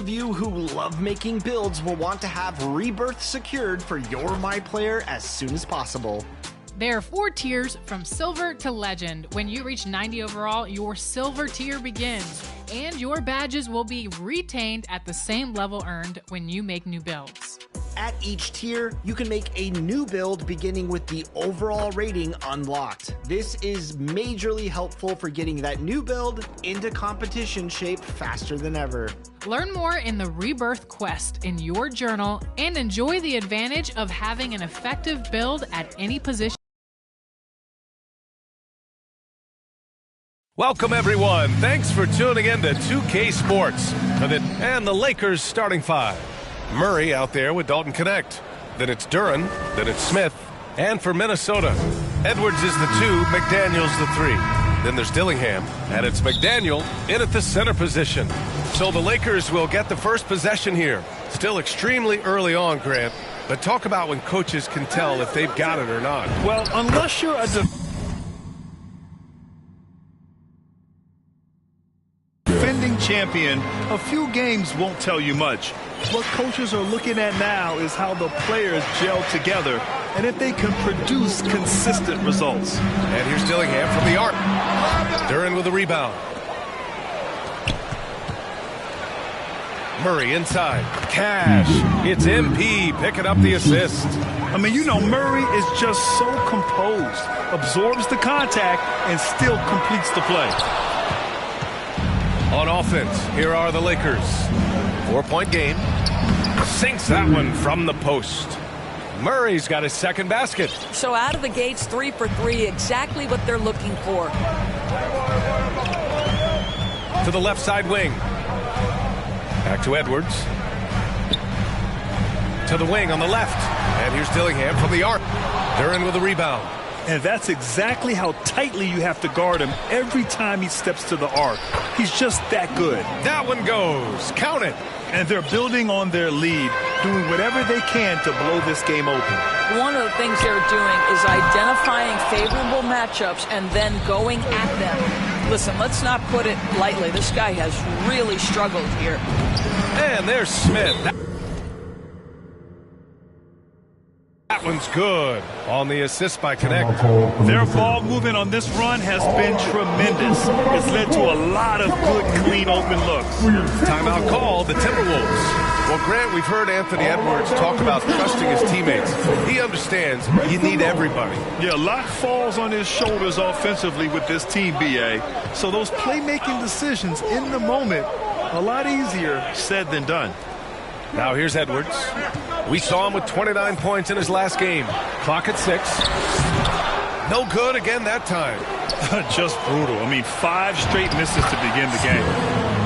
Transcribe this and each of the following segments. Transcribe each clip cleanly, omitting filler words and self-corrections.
of you who love making builds will want to have Rebirth secured for your MyPlayer as soon as possible. There are 4 tiers from Silver to Legend. When you reach 90 overall, your Silver tier begins, and your badges will be retained at the same level earned when you make new builds. At each tier, you can make a new build beginning with the overall rating unlocked. This is majorly helpful for getting that new build into competition shape faster than ever. Learn more in the Rebirth quest in your journal and enjoy the advantage of having an effective build at any position. Welcome, everyone. Thanks for tuning in to 2K Sports. And the Lakers starting 5. Murray out there with Dalton Connect. Then it's Duren. Then it's Smith. And for Minnesota, Edwards is the 2, McDaniels the 3. Then there's Dillingham, and it's McDaniel in at the center position. So the Lakers will get the first possession here. Still extremely early on, Grant. But talk about when coaches can tell if they've got it or not. Well, unless you're a defending champion, a few games won't tell you much. What coaches are looking at now is how the players gel together and if they can produce consistent results. And here's Dillingham from the arc. Duren with the rebound. Murray inside. Cash. It's MP picking up the assist. I mean, you know, Murray is just so composed, absorbs the contact, and still completes the play. On offense, here are the Lakers. 4-point game. Sinks that one from the post. Murray's got his second basket. So out of the gates, 3 for 3, exactly what they're looking for. To the left side wing. Back to Edwards. To the wing on the left. And here's Dillingham from the arc. Duren with the rebound. And that's exactly how tightly you have to guard him every time he steps to the arc. He's just that good. That one goes. Count it. And they're building on their lead, doing whatever they can to blow this game open. One of the things they're doing is identifying favorable matchups and then going at them. Listen, let's not put it lightly. This guy has really struggled here. And there's Smith. That one's good on the assist by Connect. Their ball movement on this run has been tremendous. It's led to a lot of good, clean, open looks. Timeout call, the Timberwolves. Well, Grant, we've heard Anthony Edwards talk about trusting his teammates. He understands you need everybody. Yeah, a lot falls on his shoulders offensively with this team, BA. So those playmaking decisions in the moment, a lot easier said than done. Now here's Edwards. We saw him with 29 points in his last game. Clock at 6. No good again that time. Just brutal. I mean, 5 straight misses to begin the game.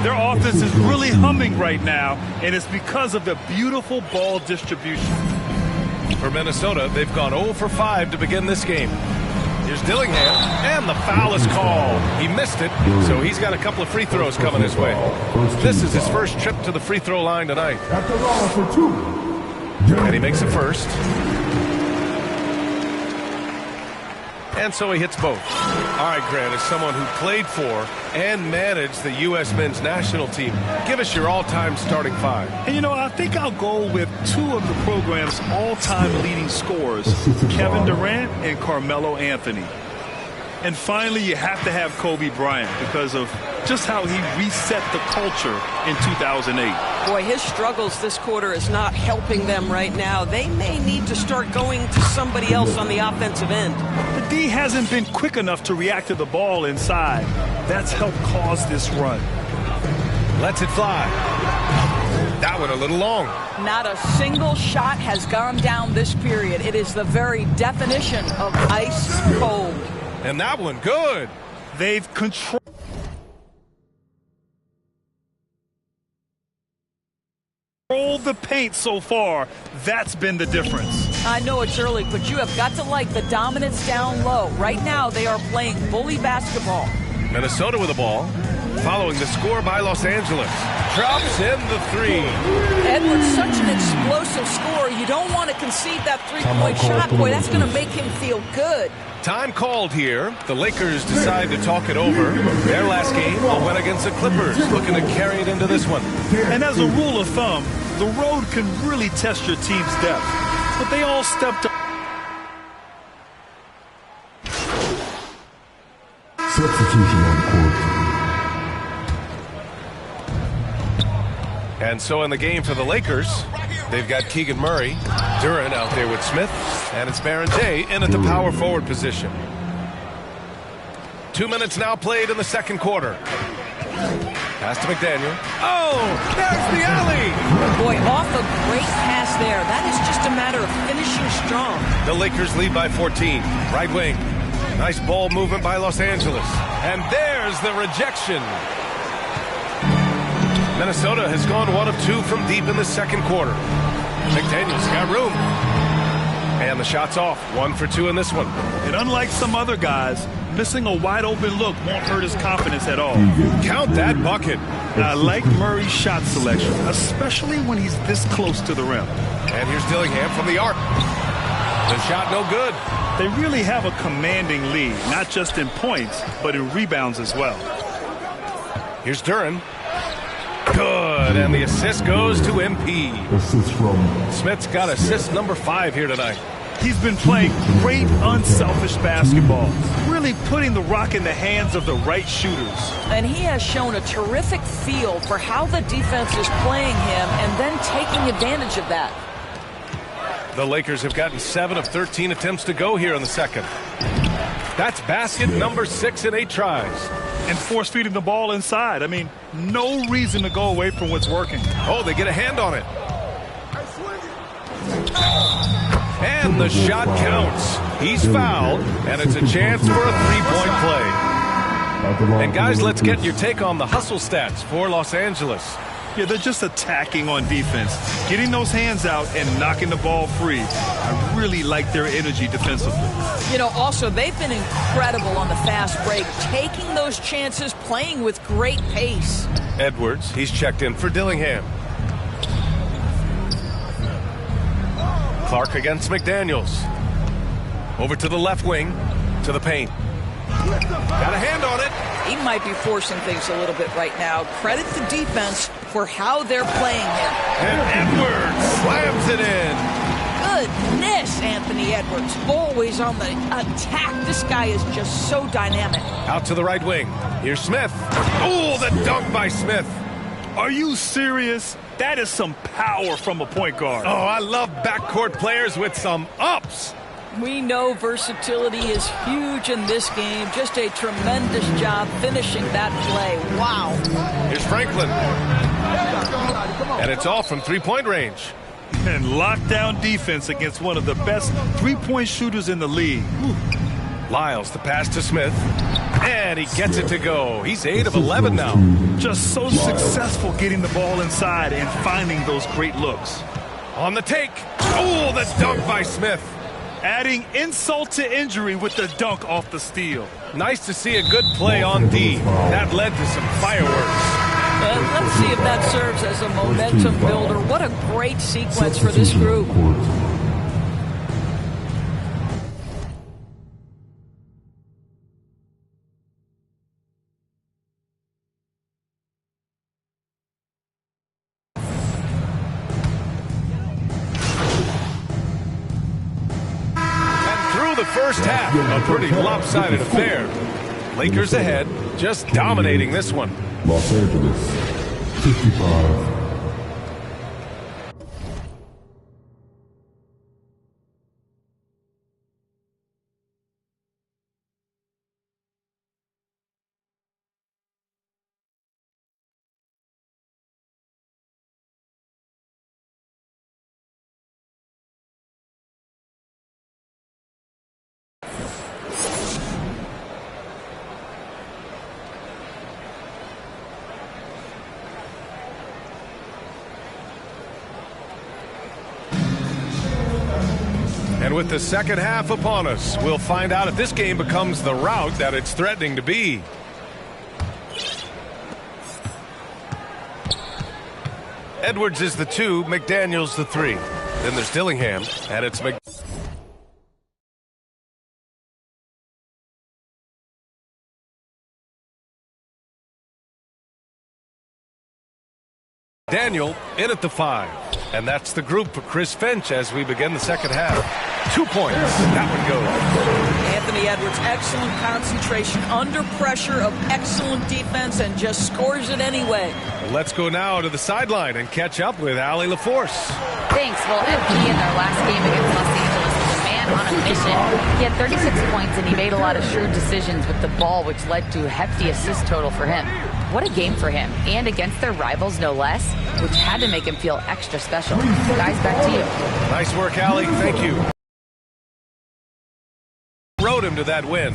Their offense is really humming right now, and it's because of the beautiful ball distribution. For Minnesota, they've gone 0 for 5 to begin this game. Here's Dillingham, and the foul is called. He missed it, so he's got a couple of free throws coming his way. This is his first trip to the free throw line tonight. At the line for 2. And he makes it first. And so he hits both. All right, Grant, as someone who played for and managed the U.S. men's national team, give us your all-time starting 5. And, you know, I think I'll go with 2 of the program's all-time leading scorers, Kevin Durant and Carmelo Anthony. And finally, you have to have Kobe Bryant because of just how he reset the culture in 2008. Boy, his struggles this quarter is not helping them right now. They may need to start going to somebody else on the offensive end. The D hasn't been quick enough to react to the ball inside. That's helped cause this run. Lets it fly. That one a little long. Not a single shot has gone down this period. It is the very definition of ice cold. And that one good. They've controlled the paint so far. That's been the difference. I know it's early, but you have got to like the dominance down low. Right now, they are playing bully basketball. Minnesota with the ball, following the score by Los Angeles. drops in the three. Edwards, such an explosive scorer. You don't want to concede that three-point shot. Boy, that's going to make him feel good. Time called here. The Lakers decide to talk it over. Their last game, a win against the Clippers, looking to carry it into this one. And as a rule of thumb, the road can really test your team's depth. But they all stepped up. Substitution on court. And so in the game for the Lakers, they've got Keegan Murray, Duren out there with Smith, and it's Baron Day in at the power forward position. 2 minutes now played in the second quarter. Pass to McDaniel. Oh, there's the alley! Boy, off a great pass there. That is just a matter of finishing strong. The Lakers lead by 14. Right wing. Nice ball movement by Los Angeles. And there's the rejection. Minnesota has gone 1 of 2 from deep in the second quarter. McDaniel's got room. And the shot's off. 1 for 2 in this one. And unlike some other guys, missing a wide open look won't hurt his confidence at all. Count that bucket. I like Murray's shot selection, especially when he's this close to the rim. And here's Dillingham from the arc. The shot no good. They really have a commanding lead, not just in points, but in rebounds as well. Here's Duren. Good, and the assist goes to MP. Assist from Smith's got assist number 5 here tonight. He's been playing great, unselfish basketball, really putting the rock in the hands of the right shooters. And he has shown a terrific feel for how the defense is playing him and then taking advantage of that. The Lakers have gotten 7 of 13 attempts to go here in the second. That's basket number 6 in 8 tries. And force-feeding the ball inside. I mean, no reason to go away from what's working. Oh, they get a hand on it. And the shot counts. He's fouled, and it's a chance for a three-point play. And guys, let's get your take on the hustle stats for Los Angeles. Yeah, they're just attacking on defense, getting those hands out and knocking the ball free. I really like their energy defensively. You know, also, they've been incredible on the fast break, taking those chances, playing with great pace. Edwards, he's checked in for Dillingham. Clark against McDaniels. Over to the left wing, to the paint. Got a hand on it. He might be forcing things a little bit right now. Credit the defense for how they're playing him. And Edwards slams it in. Goodness, Anthony Edwards, always on the attack. This guy is just so dynamic. Out to the right wing. Here's Smith. Oh, the dunk by Smith. Are you serious? That is some power from a point guard. Oh, I love backcourt players with some ups. We know versatility is huge in this game. Just a tremendous job finishing that play. Wow. Here's Franklin. And it's all from three-point range. And lockdown defense against one of the best three-point shooters in the league. Lyles, the pass to Smith. And he gets it to go. He's 8 of 11 now. Just so successful getting the ball inside and finding those great looks. On the take. Oh, the dunk by Smith. Adding insult to injury with the dunk off the steal. Nice to see a good play on D. That led to some fireworks. Let's see if that serves as a momentum builder. What a great sequence for this group. First half, a pretty lopsided affair. Lakers ahead, just dominating this one. Los Angeles, 55. And with the second half upon us, we'll find out if this game becomes the rout that it's threatening to be. Edwards is the 2, McDaniels the 3. Then there's Dillingham, and it's Daniel in at the 5. And that's the group for Chris Finch as we begin the second half. 2 points. That one goes. Anthony Edwards, excellent concentration under pressure of excellent defense and just scores it anyway. Let's go now to the sideline and catch up with Allie LaForce. Thanks. Well, MP in their last game against Los Angeles was a man on a mission. He had 36 points and he made a lot of shrewd decisions with the ball, which led to a hefty assist total for him. What a game for him, and against their rivals no less, which had to make him feel extra special. Guys, back to you. Nice work, Allie. Thank you. Rode him to that win.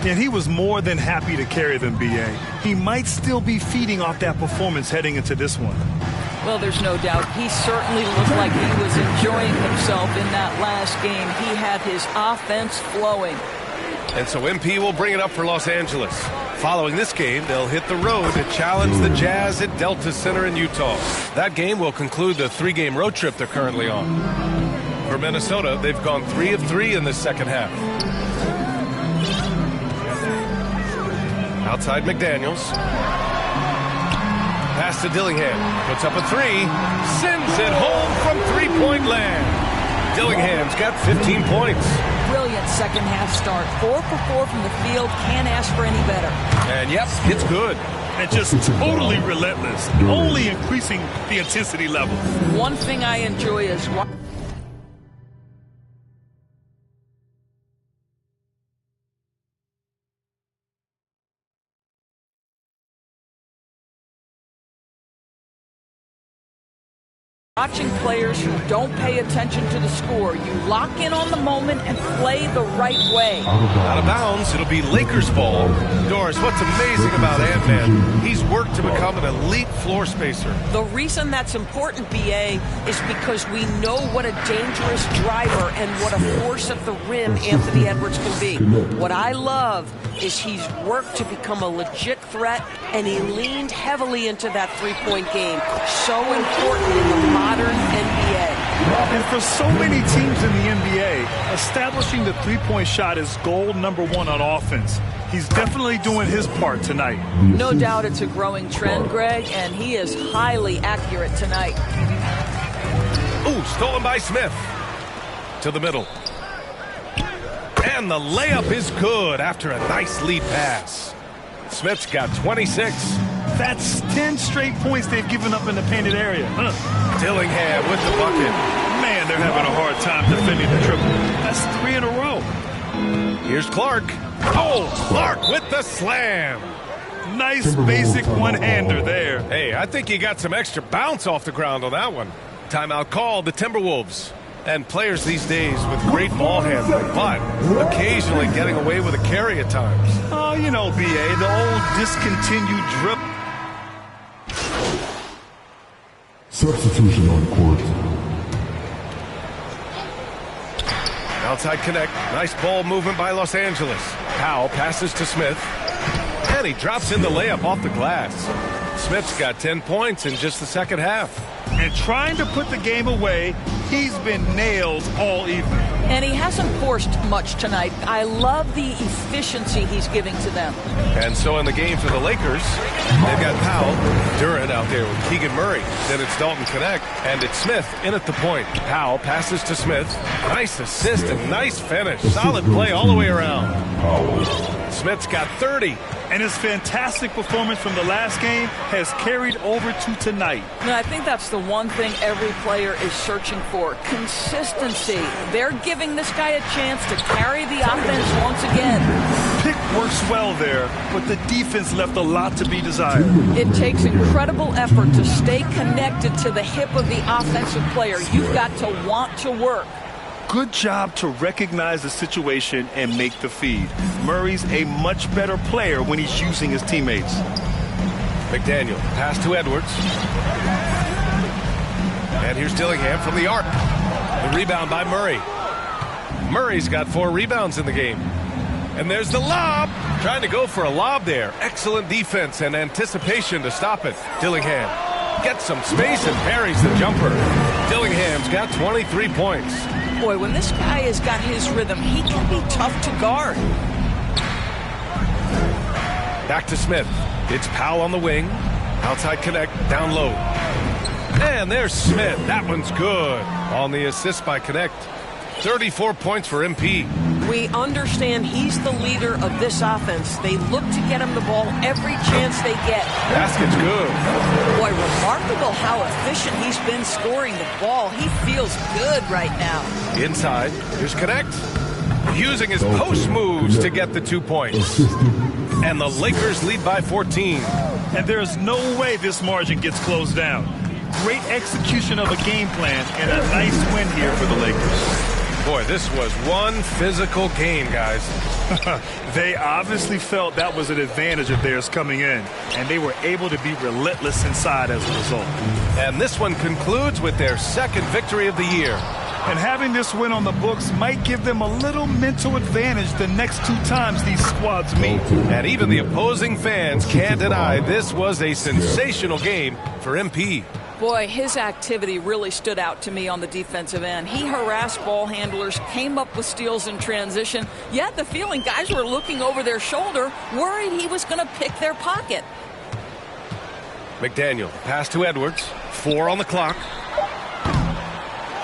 And he was more than happy to carry them, B.A. He might still be feeding off that performance heading into this one. Well, there's no doubt. He certainly looked like he was enjoying himself in that last game. He had his offense flowing. And so MP will bring it up for Los Angeles. Following this game, they'll hit the road to challenge the Jazz at Delta Center in Utah. That game will conclude the 3-game road trip they're currently on. For Minnesota, they've gone 3 of 3 in this second half. Outside McDaniels. Pass to Dillingham. Puts up a 3. Sends it home from three-point land. Dillingham's got 15 points. Brilliant second half start. 4 for 4 from the field. Can't ask for any better. And yep, it's good. And just totally relentless. Only increasing the intensity level. One thing I enjoy is watching players who don't pay attention to the score. You lock in on the moment and play the right way. Out of bounds, it'll be Lakers ball. Doris, what's amazing about Ant-Man, he's worked to become an elite floor spacer. The reason that's important, B.A., is because we know what a dangerous driver and what a force at the rim Anthony Edwards can be. What I love is he's worked to become a legit threat, and he leaned heavily into that three-point game. So important in the modern NBA. And for so many teams in the NBA, establishing the three-point shot is goal number 1 on offense. He's definitely doing his part tonight. No doubt it's a growing trend, Greg, and he is highly accurate tonight. Ooh, stolen by Smith. To the middle. And the layup is good after a nice lead pass. Smith's got 26. That's 10 straight points they've given up in the painted area. Dillingham with the bucket. Man, they're having a hard time defending the triple. That's 3 in a row. Here's Clark. Oh, Clark with the slam. Nice basic one-hander there. Hey, I think he got some extra bounce off the ground on that one. Timeout called the Timberwolves. And players these days with great ball handling, but occasionally getting away with a carry at times. Oh, you know, B.A., the old discontinued drip. Substitution on court. Outside connect. Nice ball movement by Los Angeles. Powell passes to Smith. And he drops in the layup off the glass. Smith's got 10 points in just the second half. And trying to put the game away, he's been nailed all evening. And he hasn't forced much tonight. I love the efficiency he's giving to them. And so in the game for the Lakers, they've got Powell, Durant out there with Keegan Murray. Then it's Dalton Connect, and it's Smith in at the point. Powell passes to Smith. Nice assist and nice finish. Solid play all the way around. Smith's got 30. And his fantastic performance from the last game has carried over to tonight. And I think that's the one thing every player is searching for. Consistency. They're giving this guy a chance to carry the offense once again. Pick works well there, but the defense left a lot to be desired. It takes incredible effort to stay connected to the hip of the offensive player. You've got to want to work. Good job to recognize the situation and make the feed. Murray's a much better player when he's using his teammates. McDaniel, pass to Edwards. And here's Dillingham from the arc. The rebound by Murray. Murray's got 4 rebounds in the game. And there's the lob. Trying to go for a lob there. Excellent defense and anticipation to stop it. Dillingham Gets some space and parries the jumper. Dillingham's got 23 points. Boy, when this guy has got his rhythm, he can be tough to guard. Back to Smith. It's Powell on the wing. Outside connect, down low. And there's Smith. That one's good. On the assist by Connect. 34 points for MP. We understand he's the leader of this offense. They look to get him the ball every chance they get. Basket's good. Boy, remarkable how efficient he's been scoring the ball. He feels good right now. Inside, here's Connect. Using his post moves to get the 2 points. And the Lakers lead by 14. And there's no way this margin gets closed down. Great execution of a game plan and a nice win here for the Lakers. Boy, this was one physical game, guys. They obviously felt that was an advantage of theirs coming in, and they were able to be relentless inside as a result. And this one concludes with their second victory of the year. And having this win on the books might give them a little mental advantage the next 2 times these squads meet. And even the opposing fans can't deny this was a sensational game for MP. Boy, his activity really stood out to me on the defensive end. He harassed ball handlers, came up with steals in transition. You had the feeling guys were looking over their shoulder, worried he was going to pick their pocket. McDaniel, pass to Edwards. 4 on the clock.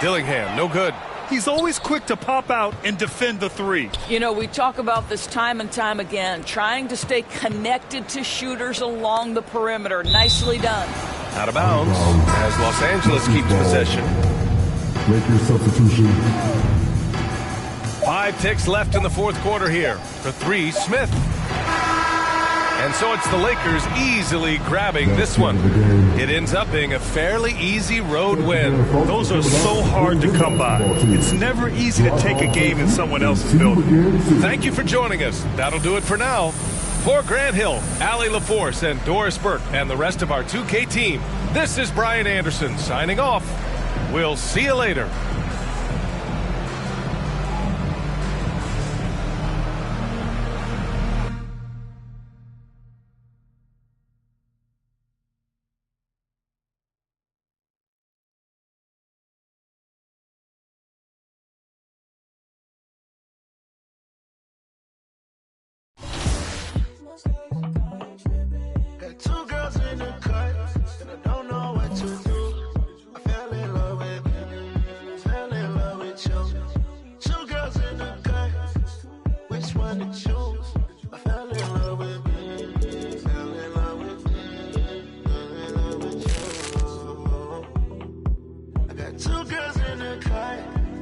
Dillingham, no good. He's always quick to pop out and defend the 3. You know, we talk about this time and time again, trying to stay connected to shooters along the perimeter. Nicely done. Out of bounds as Los Angeles keeps possession. Lakers substitution. 5 ticks left in the fourth quarter here. For 3, Smith. And so it's the Lakers easily grabbing this one. It ends up being a fairly easy road win. Those are so hard to come by. It's never easy to take a game in someone else's building. Thank you for joining us. That'll do it for now. For Grant Hill, Allie LaForce, and Doris Burke, and the rest of our 2K team, this is Brian Anderson signing off. We'll see you later. Got 2 girls in the cut, and I don't know what to do. I fell in love with you, fell in love with you. 2 girls in the cut, which one to choose? I fell in love with you, fell in love with you, fell in love with you. I got 2 girls in the cut,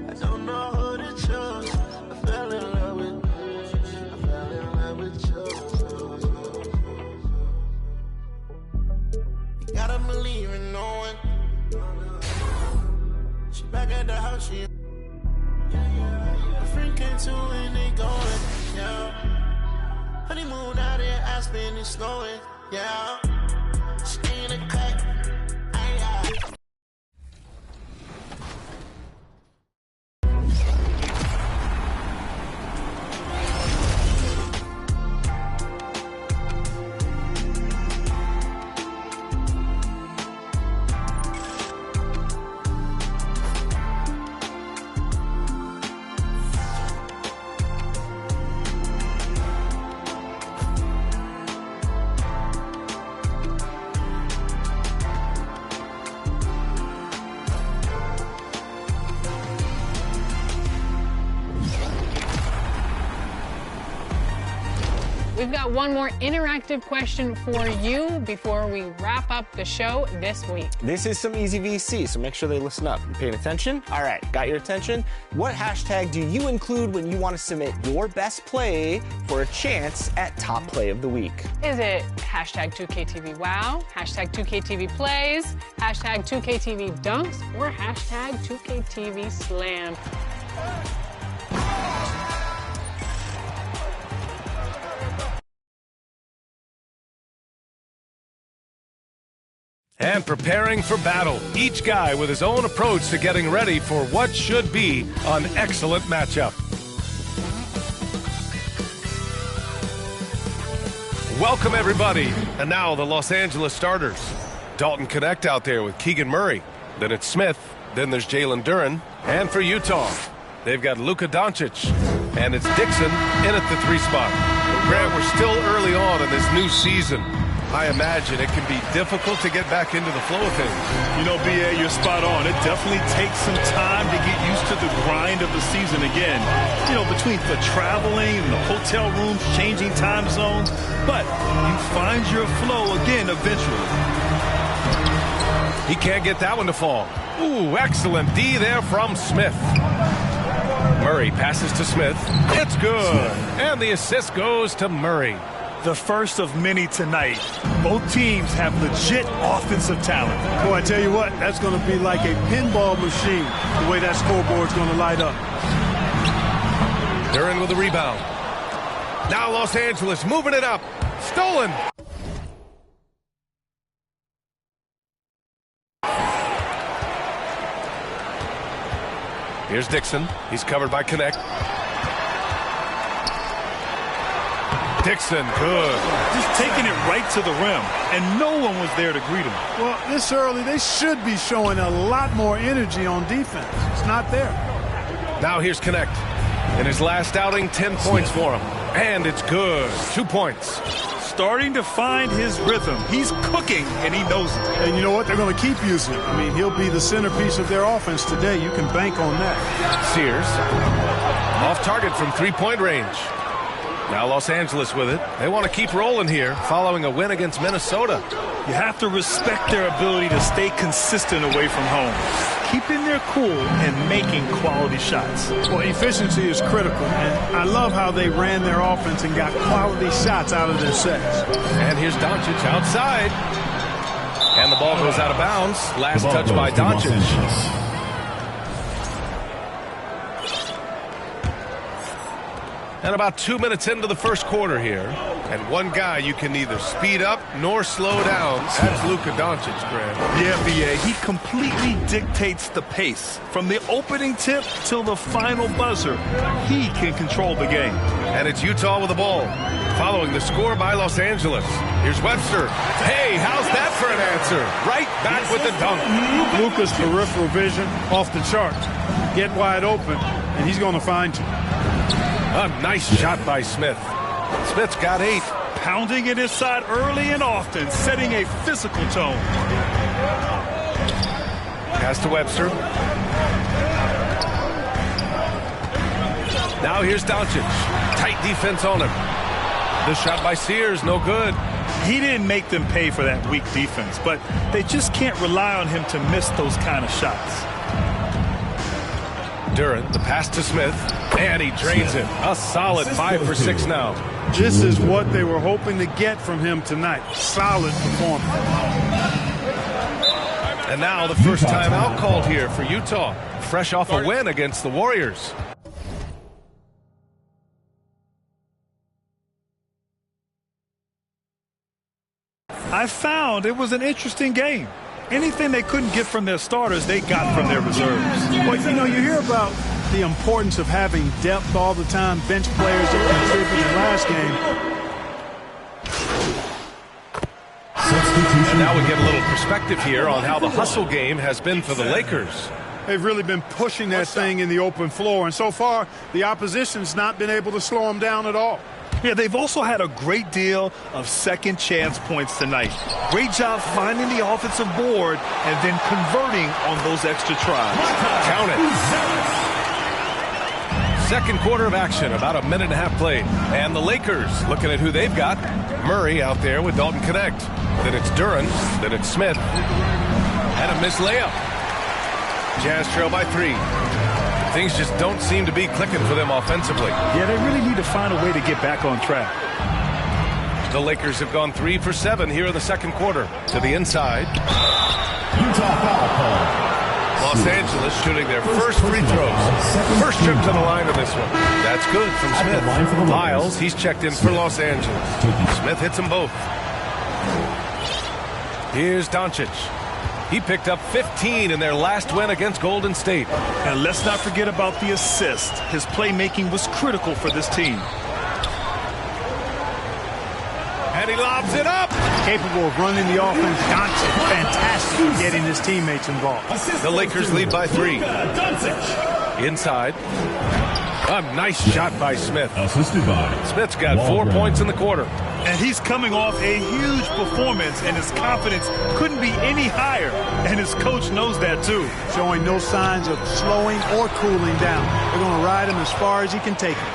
I don't know who to choose. I fell in love with you, I fell in love with you. Gotta believe in no one. She back at the house, she a friend came to and they going, yeah. Honeymoon out in Aspen, it's snowing, yeah. She in a cut, aye. We've got one more interactive question for you before we wrap up the show this week. This is some easy VC, so make sure they listen up. You paying attention? All right, got your attention? What hashtag do you include when you want to submit your best play for a chance at top play of the week? Is it hashtag 2KTV Wow, hashtag 2KTV Plays, hashtag 2KTV Dunks, or hashtag 2KTV Slam? And preparing for battle, each guy with his own approach to getting ready for what should be an excellent matchup. Welcome, everybody. And now the Los Angeles starters. Dalton Connect out there with Keegan Murray. Then it's Smith. Then there's Jalen Duren. And for Utah, they've got Luka Doncic. And it's Dixon in at the 3 spot. Grant, we're still early on in this new season. I imagine it can be difficult to get back into the flow of things. You know, B.A., you're spot on. It definitely takes some time to get used to the grind of the season again. You know, between the traveling and the hotel rooms, changing time zones. But you find your flow again eventually. He can't get that one to fall. Ooh, excellent D there from Smith. Murray passes to Smith. It's good. And the assist goes to Murray. The first of many tonight. Both teams have legit offensive talent. Boy, I tell you what, that's going to be like a pinball machine, the way that scoreboard's going to light up. Duren with the rebound. Now Los Angeles moving it up. Stolen. Here's Dixon. He's covered by Connect. Dixon, good. Just taking it right to the rim, and no one was there to greet him. Well, this early, they should be showing a lot more energy on defense. It's not there. Now here's Connect. In his last outing, 10 points for him. And it's good. 2 points. Starting to find his rhythm. He's cooking, and he knows it. And you know what? They're going to keep using him. I mean, he'll be the centerpiece of their offense today. You can bank on that. Sears. Off target from 3-point range. Now Los Angeles with it. They want to keep rolling here following a win against Minnesota. You have to respect their ability to stay consistent away from home. Keeping their cool and making quality shots. Well, efficiency is critical, and I love how they ran their offense and got quality shots out of their sets. And here's Doncic outside. And the ball goes out of bounds. Last touch by Doncic. And about 2 minutes into the first quarter here. And one guy you can neither speed up nor slow down. That's Luka Doncic, Grant. Yeah, B.A. He completely dictates the pace. From the opening tip till the final buzzer, he can control the game. And it's Utah with the ball. Following the score by Los Angeles. Here's Webster. Hey, how's that for an answer? Right back with the dunk. Luka's peripheral vision off the charts. Get wide open, and he's going to find you. A nice shot by Smith. Smith's got 8. Pounding it inside early and often, setting a physical tone. Pass to Webster. Now here's Doncic. Tight defense on him. The shot by Sears, no good. He didn't make them pay for that weak defense, but they just can't rely on him to miss those kind of shots. Duren, the pass to Smith, and he drains it. A solid 5 for 6 now. This is what they were hoping to get from him tonight. Solid performance. And now the first timeout called here for Utah. Fresh off a win against the Warriors. I found it was an interesting game. Anything they couldn't get from their starters, they got from their reserves. Well, you know, you hear about the importance of having depth all the time, bench players that contribute in last game. And now we get a little perspective here on how the hustle game has been for the Lakers. They've really been pushing that thing in the open floor, and so far the opposition's not been able to slow them down at all. Yeah, they've also had a great deal of second chance points tonight. Great job finding the offensive board and then converting on those extra tries. Count it. Second quarter of action, about a minute and a half played. And the Lakers looking at who they've got. Murray out there with Dalton Connect. Then it's Duren. Then it's Smith. And a missed layup. Jazz trail by 3. Things just don't seem to be clicking for them offensively. Yeah, they really need to find a way to get back on track. The Lakers have gone 3 for 7 here in the second quarter. To the inside. Los Angeles shooting their first free throws. First trip to the line of this one. That's good from Smith. Miles, he's checked in for Los Angeles. Smith hits them both. Here's Doncic. He picked up 15 in their last win against Golden State. And let's not forget about the assist. His playmaking was critical for this team. And he lobs it up. Capable of running the offense. Doncic, fantastic at getting his teammates involved. The Lakers lead by 3. Inside. A nice shot by Smith. Assisted by Smith's got 4 points in the quarter. And he's coming off a huge performance, and his confidence couldn't be any higher. And his coach knows that, too. Showing no signs of slowing or cooling down. They're going to ride him as far as he can take him.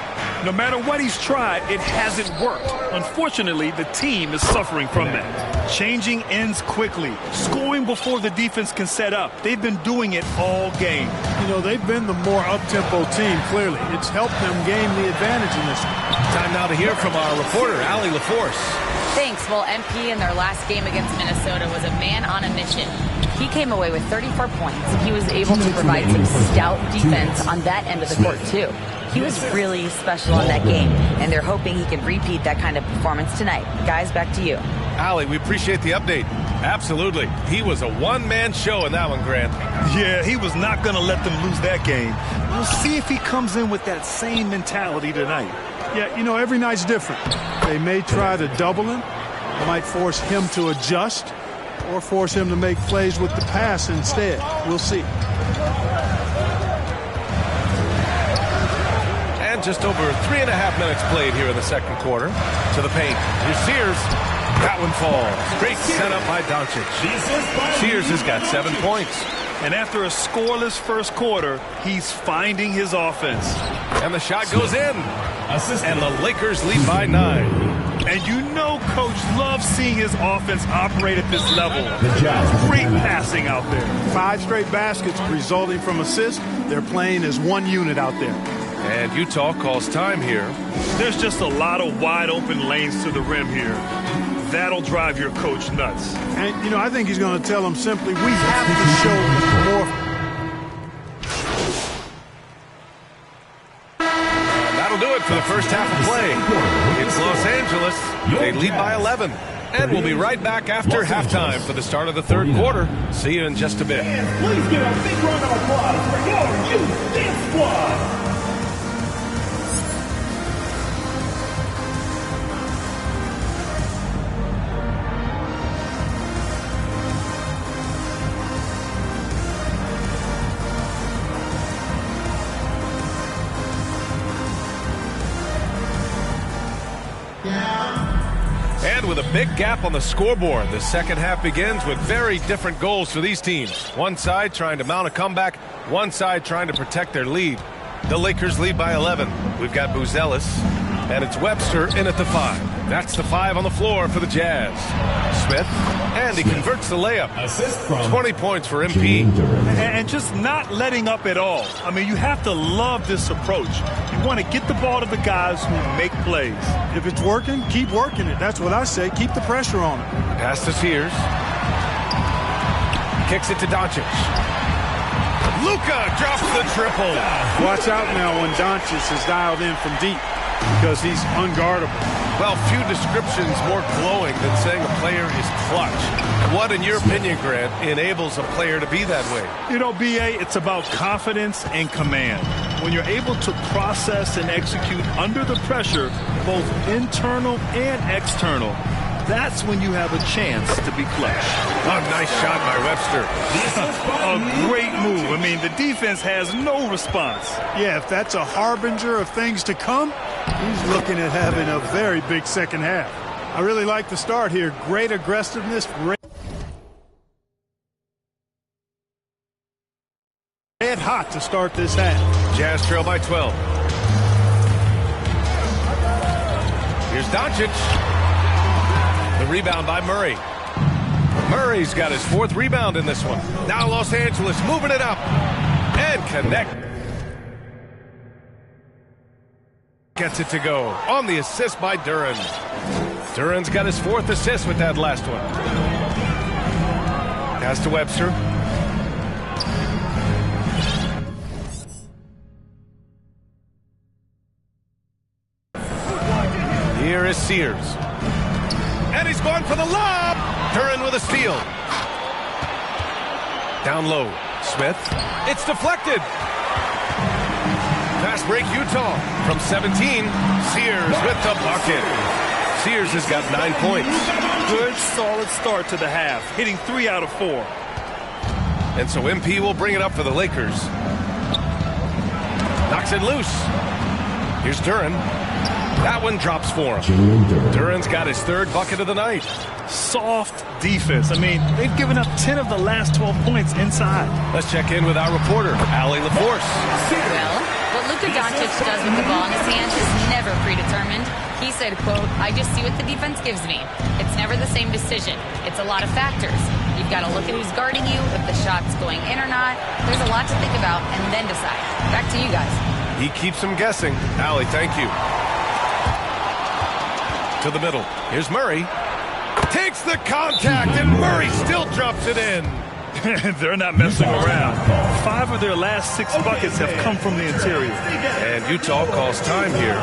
No matter what he's tried, it hasn't worked. Unfortunately, the team is suffering from that. Changing ends quickly, scoring before the defense can set up. They've been doing it all game. You know, they've been the more up-tempo team, clearly. It's helped them gain the advantage in this one. Time now to hear from our reporter, Allie LaForce. Thanks. Well, MP in their last game against Minnesota was a man on a mission. He came away with 34 points. He was able to provide some stout defense on that end of the court, too. He was really special in that game, and they're hoping he can repeat that kind of performance tonight. Guys, back to you. Allie, we appreciate the update. Absolutely. He was a one-man show in that one, Grant. Yeah, he was not going to let them lose that game. We'll see if he comes in with that same mentality tonight. Yeah, you know, every night's different. They may try to double him. They might force him to adjust or force him to make plays with the pass instead. We'll see. And just over 3.5 minutes played here in the second quarter. To the paint. Here's Sears. That one falls. Great setup by Doncic. Sears has got 7 points. And after a scoreless first quarter, he's finding his offense. And the shot goes in. And the Lakers lead by 9. And you know Coach loves seeing his offense operate at this level. Great passing out there. 5 straight baskets resulting from assists. They're playing as one unit out there. And Utah calls time here. There's just a lot of wide open lanes to the rim here. That'll drive your coach nuts. And, you know, I think he's going to tell them simply, we have to show more. And that'll do it for the first half of play. It's Los Angeles. They lead by 11. And we'll be right back after halftime for the start of the third quarter. See you in just a bit. Please give a big round of applause for your youth dance squad. And with a big gap on the scoreboard, the second half begins with very different goals for these teams. One side trying to mount a comeback, one side trying to protect their lead. The Lakers lead by 11. We've got Buzelis, and it's Webster in at the 5. That's the 5 on the floor for the Jazz. Smith, and he converts the layup. 20 points for MP. And just not letting up at all. I mean, you have to love this approach. You want to get the ball to the guys who make plays. If it's working, keep working it. That's what I say. Keep the pressure on it. Pass to Sears. Kicks it to Doncic. Luka drops the triple. Watch out now when Doncic is dialed in from deep because he's unguardable. Well, few descriptions more glowing than saying a player is clutch. What, in your opinion, Grant, enables a player to be that way? You know, B.A., it's about confidence and command. When you're able to process and execute under the pressure, both internal and external, that's when you have a chance to be clutch. Oh, nice shot by Webster. A great move. I mean, the defense has no response. Yeah, if that's a harbinger of things to come, he's looking at having a very big second half. I really like the start here. Great aggressiveness. Red hot to start this half. Jazz trail by 12. Here's Doncic. The rebound by Murray. Murray's got his 4th rebound in this one. Now Los Angeles moving it up. And connect. Gets it to go on the assist by Duren. Duren's got his 4th assist with that last one. Pass to Webster. Here is Sears. And he's going for the lob. Duren with a steal. Down low. Smith. It's deflected. Fast break Utah. From 17, Sears with the bucket. Sears has got 9 points. Good, solid start to the half, hitting 3 out of 4. And so MP will bring it up for the Lakers. Knocks it loose. Here's Duren. That one drops for him. Duren's got his 3rd bucket of the night. Soft defense. I mean, they've given up 10 of the last 12 points inside. Let's check in with our reporter, Allie LaForce. Well, what Luka Doncic does with the ball in his hands is never predetermined. He said, quote, "I just see what the defense gives me. It's never the same decision. It's a lot of factors. You've got to look at who's guarding you, if the shot's going in or not. There's a lot to think about and then decide." Back to you guys. He keeps them guessing. Allie, thank you. To the middle. Here's Murray. Takes the contact, and Murray still drops it in. They're not messing around. 5 of their last 6 buckets have come from the interior. And Utah calls time here.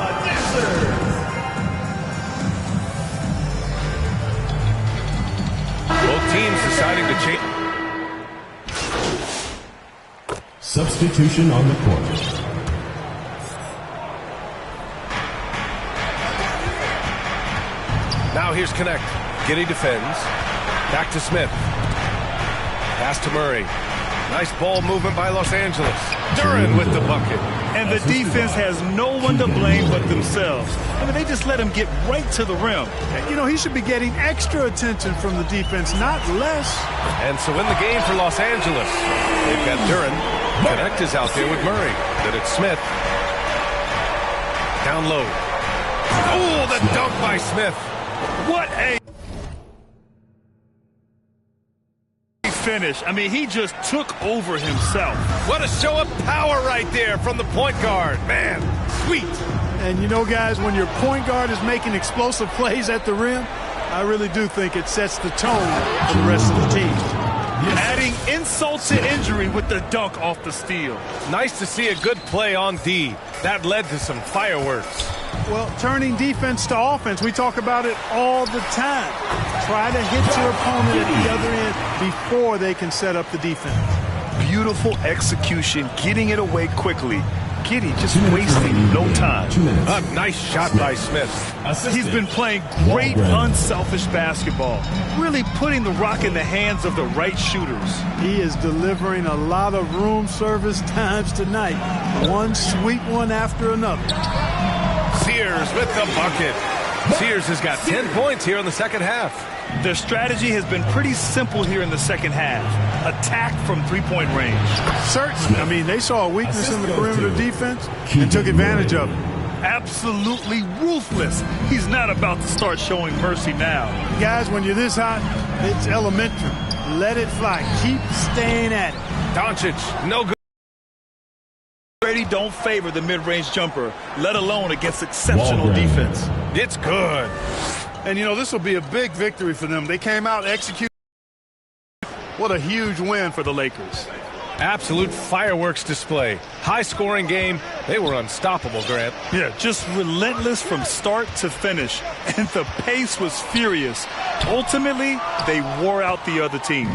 Both teams deciding to change. Substitution on the court. Now here's Connect. Giddey defends. Back to Smith. Pass to Murray. Nice ball movement by Los Angeles. Duren with the bucket. And the defense has no one to blame but themselves. I mean, they just let him get right to the rim. You know, he should be getting extra attention from the defense, not less. And so in the game for Los Angeles, they've got Duren. Connect is out there with Murray. Then it's Smith. Down low. Oh, the dunk by Smith. What a finish. I mean, he just took over himself. What a show of power right there from the point guard. Man, sweet. And you know, guys, when your point guard is making explosive plays at the rim, I really do think it sets the tone for the rest of the team. Adding insult to injury with the dunk off the steal. Nice to see a good play on D. That led to some fireworks. Well, turning defense to offense, we talk about it all the time. Try to hit your opponent at the other end before they can set up the defense. Beautiful execution, getting it away quickly. Giddey just wasting no time. A nice shot by Smith. He's been playing great, unselfish basketball, really putting the rock in the hands of the right shooters. He is delivering a lot of room service times tonight. One sweet one after another. Sears with the bucket. Sears has got 10 points here in the second half. Their strategy has been pretty simple here in the second half. Attack from three-point range. Certainly. I mean, they saw a weakness in the perimeter defense and took advantage of it. Absolutely ruthless. He's not about to start showing mercy now. Guys, when you're this hot, it's elementary. Let it fly. Keep staying at it. Doncic, no good. Brady don't favor the mid-range jumper, let alone against exceptional defense. It's good. And, you know, this will be a big victory for them. They came out, executed. What a huge win for the Lakers. Absolute fireworks display. High-scoring game. They were unstoppable, Grant. Yeah, just relentless from start to finish. And the pace was furious. Ultimately, they wore out the other team.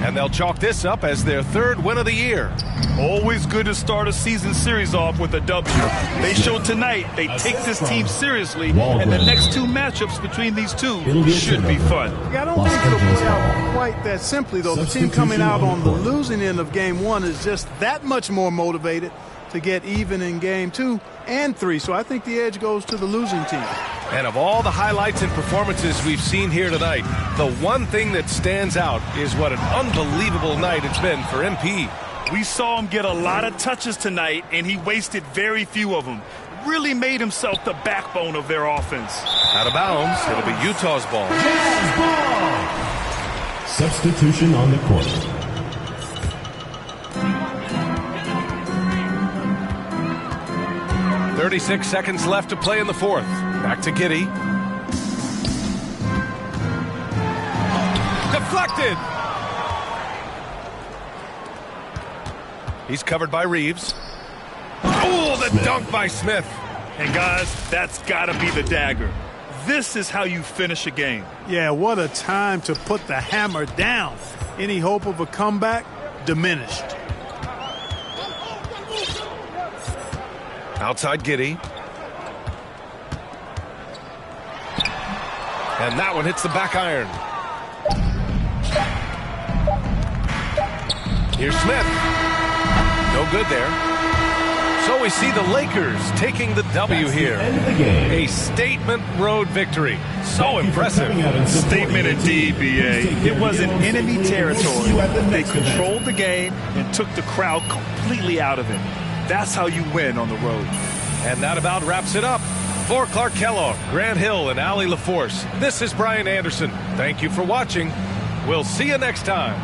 And they'll chalk this up as their third win of the year. Always good to start a season series off with a W. They showed tonight they take this team seriously, and the next 2 matchups between these two should be fun. Yeah, I don't think it'll play out quite that simply, though. The team coming out on the losing end of game 1 is just that much more motivated to get even in game 2 and 3. So I think the edge goes to the losing team. And of all the highlights and performances we've seen here tonight, the one thing that stands out is what an unbelievable night it's been for MP. We saw him get a lot of touches tonight, and he wasted very few of them. Really made himself the backbone of their offense. Out of bounds, it'll be Utah's ball. Substitution on the court. .36 seconds left to play in the fourth. Back to Giddey. Deflected! He's covered by Reeves. Oh, the dunk by Smith. And guys, that's got to be the dagger. This is how you finish a game. Yeah, what a time to put the hammer down. Any hope of a comeback diminished. Outside Giddey. And that one hits the back iron. Here's Smith. No good there. So we see the Lakers taking the W here. A statement road victory. So impressive. Statement indeed, B.A. It was in enemy territory. They controlled the game and took the crowd completely out of it. That's how you win on the road. And that about wraps it up. For Clark Kellogg, Grant Hill, and Allie LaForce, this is Brian Anderson. Thank you for watching. We'll see you next time.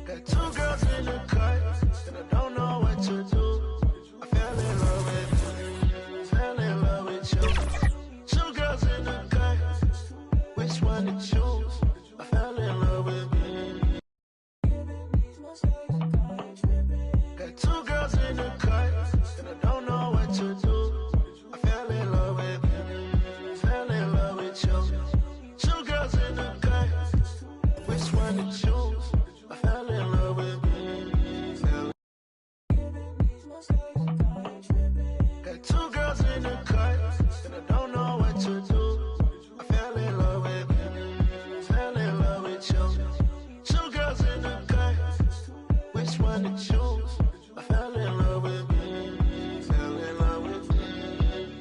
Got two girls in the cut, and I don't know what to do. I fell in love with you. Two girls in the cut, which one to choose? I fell in love with you. Got two girls in the cut, and I don't know what to do. I fell in love with you. Two girls in the cut, which one to choose? I fell in love with you. Got two girls in the cut, and I don't know what to do. I fell in love with you. Two girls in the cut, which one to choose? I fell in love with you. Fell in love with you.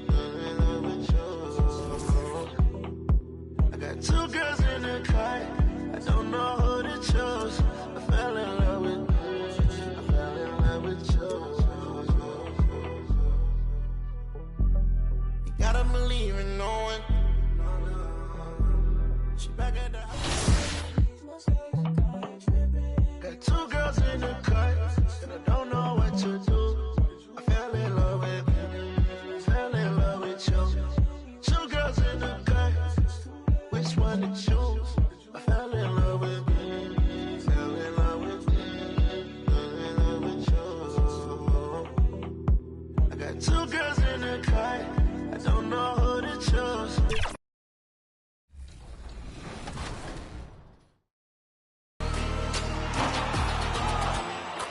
Fell in love with you. I got two girls in the cut, I don't know who to choose. I fell in love with you. I fell in love with you. You gotta believe in knowing. She back at the house. Got two girls in the cut, and I don't know what to do. I fell in love with you. Two girls in the cut, which one to choose? I fell in love with you. Fell in love with you. Fell in love with you. I got two girls in the cut, I don't know who to choose.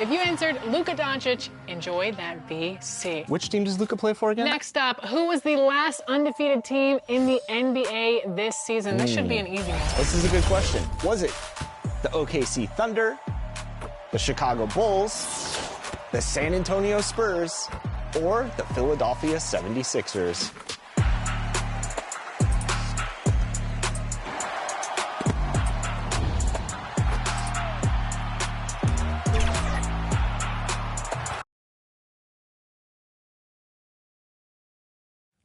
If you answered Luka Doncic, enjoy that VC. Which team does Luka play for again? Next up, who was the last undefeated team in the NBA this season? This should be an easy one. This is a good question. Was it the OKC Thunder, the Chicago Bulls, the San Antonio Spurs, or the Philadelphia 76ers?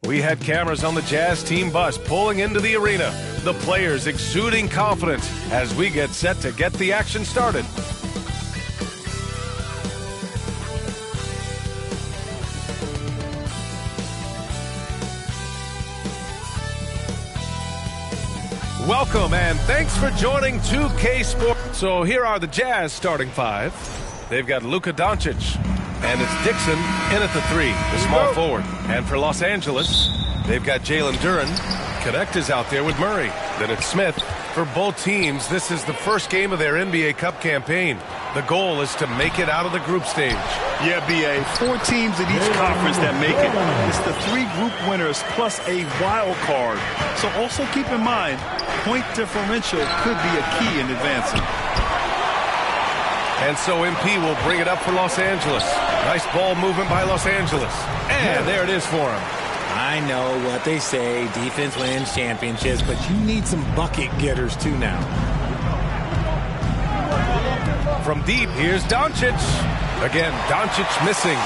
We had cameras on the Jazz team bus pulling into the arena. The players exuding confidence as we get set to get the action started. Welcome and thanks for joining 2K Sports. So here are the Jazz starting five. They've got Luka Doncic. And it's Dixon in at the three, the small forward. And for Los Angeles, they've got Jalen Duren. Connect is out there with Murray. Then it's Smith. For both teams, this is the first game of their NBA Cup campaign. The goal is to make it out of the group stage. Yeah, B.A., 4 teams in each conference that make it. It's the 3 group winners plus a wild card. So also keep in mind, point differential could be a key in advancing. And so MP will bring it up for Los Angeles. Nice ball movement by Los Angeles. And there it is for him. I know what they say, defense wins championships, but you need some bucket getters too now. From deep, here's Doncic. Again, Doncic missing.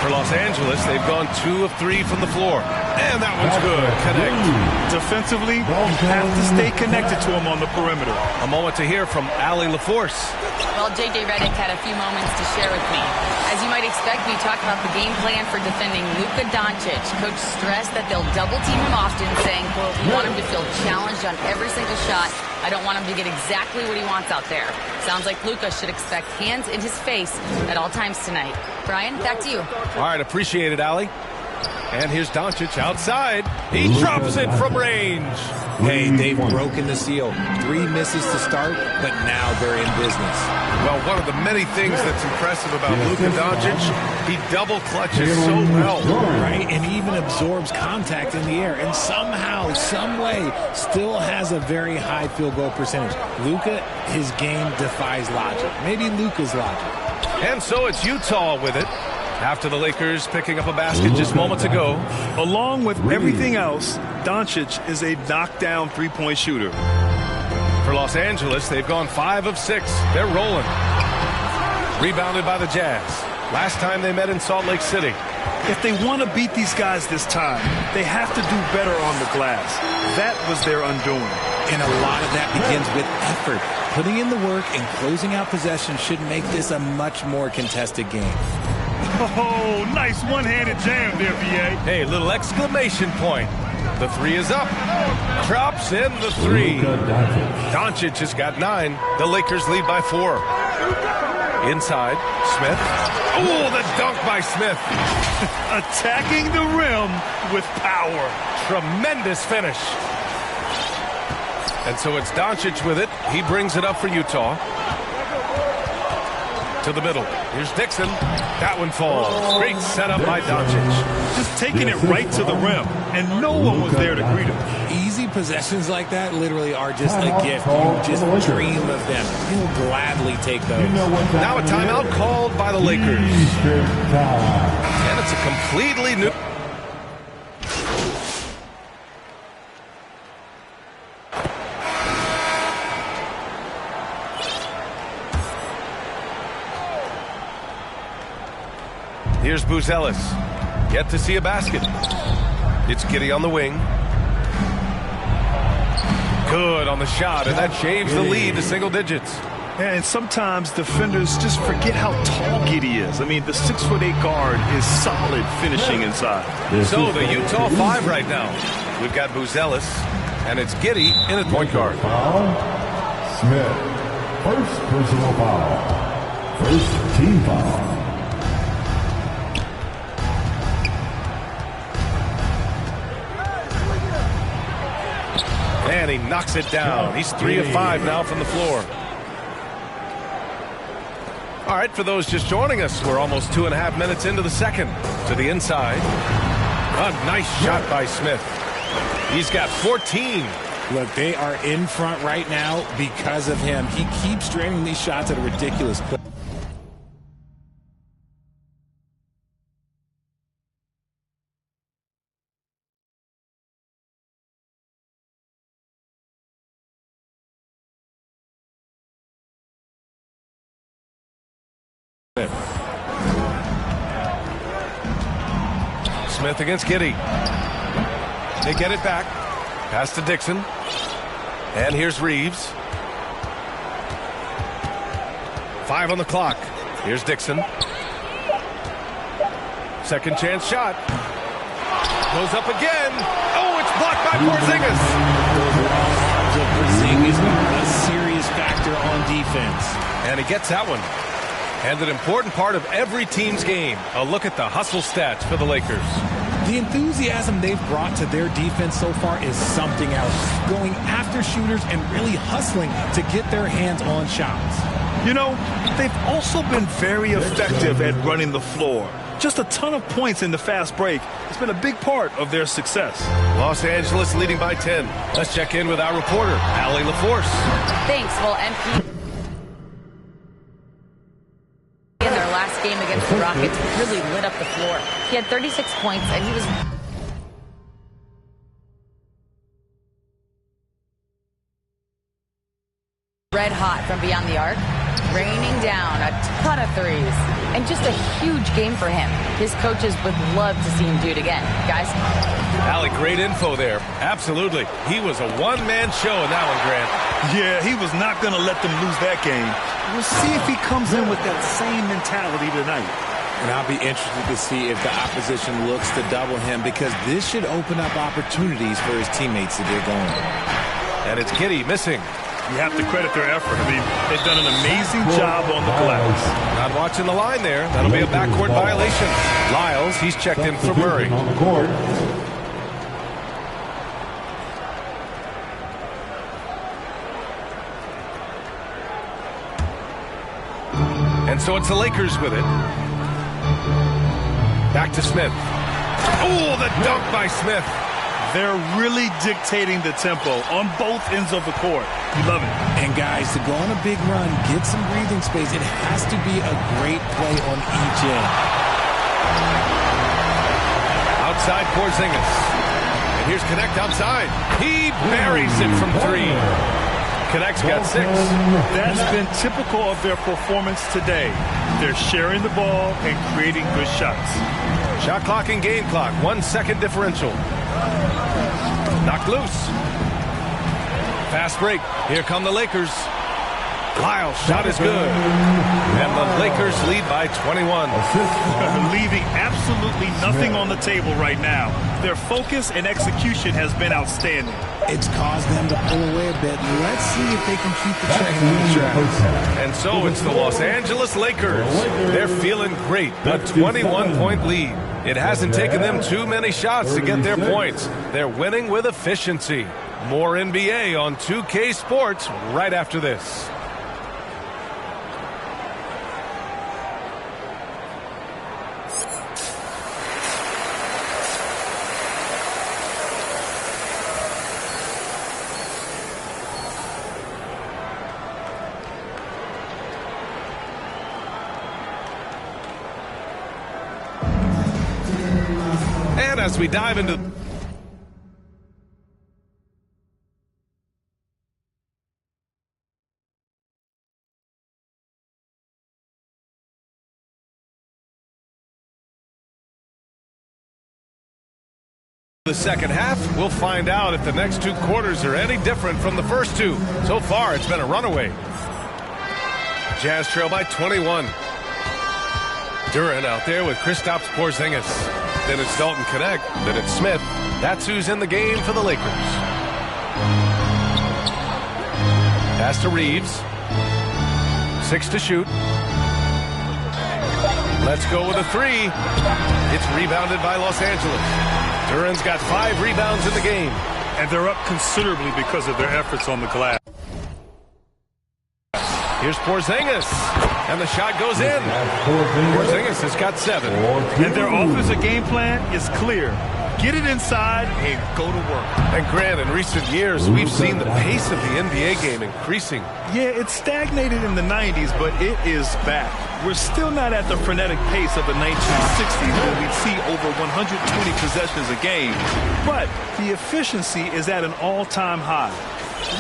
For Los Angeles, they've gone 2 of 3 from the floor. And that one's good. Connect. Defensively, you have to stay connected to him on the perimeter. A moment to hear from Allie LaForce. Well, J.J. Redick had a few moments to share with me. As you might expect, we talked about the game plan for defending Luka Doncic. Coach stressed that they'll double-team him often, saying, quote, we want him to feel challenged on every single shot. I don't want him to get exactly what he wants out there. Sounds like Luka should expect hands in his face at all times tonight. Brian, back to you. All right, appreciate it, Allie. And here's Doncic outside. He drops it from range. Hey, they've broken the seal. 3 misses to start, but now they're in business. Well, one of the many things that's impressive about Luka Doncic, he double clutches so well. Right, and even absorbs contact in the air, and somehow, some way, still has a very high field goal percentage. Luka, his game defies logic. Maybe Luka's logic. And so it's Utah with it. After the Lakers picking up a basket just moments ago. Along with everything else, Doncic is a knockdown three-point shooter. For Los Angeles, they've gone 5 of 6. They're rolling. Rebounded by the Jazz. Last time they met in Salt Lake City. If they want to beat these guys this time, they have to do better on the glass. That was their undoing. And a lot of that begins with effort. Putting in the work and closing out possession should make this a much more contested game. Oh, nice one-handed jam there, B.A. Hey, little exclamation point. The 3 is up. Drops in the 3. Doncic has got 9. The Lakers lead by 4. Inside, Smith. Oh, the dunk by Smith. Attacking the rim with power. Tremendous finish. And so it's Doncic with it. He brings it up for Utah. To the middle. Here's Dixon. That one falls. Great setup by Doncic. Just taking it right to the rim, and no one was there to greet him. Easy possessions like that literally are just a gift. You just dream of them. You'll gladly take those. Now a timeout called by the Lakers. And it's a completely new... Here's Buzelis. Yet to see a basket. It's Giddey on the wing. Good on the shot, and that shaves the lead to single digits. Yeah, and sometimes defenders just forget how tall Giddey is. I mean, the 6'8" guard is solid finishing inside. So the Utah 5 right now. We've got Buzelis, and it's Giddey in at point guard. Smith, first personal foul. First team foul. And he knocks it down. He's 3 of 5 now from the floor. All right, for those just joining us, we're almost 2.5 minutes into the second. To the inside. A nice shot by Smith. He's got 14. Look, they are in front right now because of him. He keeps draining these shots at a ridiculous clip. Smith against Giddey. They get it back. Pass to Dixon. And here's Reeves. 5 on the clock. Here's Dixon. Second chance shot. Goes up again. Oh, it's blocked by Porzingis. Porzingis a serious factor on defense. And he gets that one. And an important part of every team's game. A look at the hustle stats for the Lakers. The enthusiasm they've brought to their defense so far is something else. Going after shooters and really hustling to get their hands on shots. You know, they've also been very effective at running the floor. Just a ton of points in the fast break. It's been a big part of their success. Los Angeles leading by 10. Let's check in with our reporter, Allie LaForce. Thanks. Well, MP in their last game against the Rockets really lit up the floor. He had 36 points, and he was red hot from beyond the arc. Raining down a ton of threes. And just a huge game for him. His coaches would love to see him do it again. Guys? Allie, great info there. Absolutely. He was a one-man show in that one, Grant. Yeah, he was not going to let them lose that game. We'll see if he comes in with that same mentality tonight. And I'll be interested to see if the opposition looks to double him, because this should open up opportunities for his teammates to get going. And it's Giddey missing. You have to credit their effort. I mean, they've done an amazing job on the glass. Not watching the line there. That'll be a backcourt violation. Lyles, he's checked in for Murray. On the court. And so it's the Lakers with it. Back to Smith. Oh, the dunk by Smith. They're really dictating the tempo on both ends of the court. You love it. And guys, to go on a big run, get some breathing space, it has to be a great play on each end. Outside Porzingis. And here's Connect outside. He buries it from three. Connect's got 6. That's been typical of their performance today. They're sharing the ball and creating good shots. Shot clock and game clock. 1 second differential. Knocked loose. Fast break. Here come the Lakers. Lyles' shot is good. And the Lakers lead by 21. Leaving absolutely nothing on the table right now. Their focus and execution has been outstanding. It's caused them to pull away a bit. Let's see if they can keep the train on the track. And so it's the Los Angeles Lakers. They're feeling great. A 21-point lead. It hasn't taken them too many shots to get their points. They're winning with efficiency. More NBA on 2K Sports right after this. And as we dive into the second half, we'll find out if the next 2 quarters are any different from the first 2. So far, it's been a runaway. Jazz trail by 21. Duran out there with Kristaps Porzingis. Then it's Dalton Connect. Then it's Smith. That's who's in the game for the Lakers. Pass to Reeves. 6 to shoot. Let's go with a 3. It's rebounded by Los Angeles. Duran's got 5 rebounds in the game. And they're up considerably because of their efforts on the glass. Here's Porzingis. And the shot goes in. Porzingis has got 7. And their offensive game plan is clear. Get it inside and go to work. And Grant, in recent years, we've seen the pace of the NBA game increasing. Yeah, it stagnated in the 90s, but it is back. We're still not at the frenetic pace of the 1960s when we'd see over 120 possessions a game. But the efficiency is at an all-time high.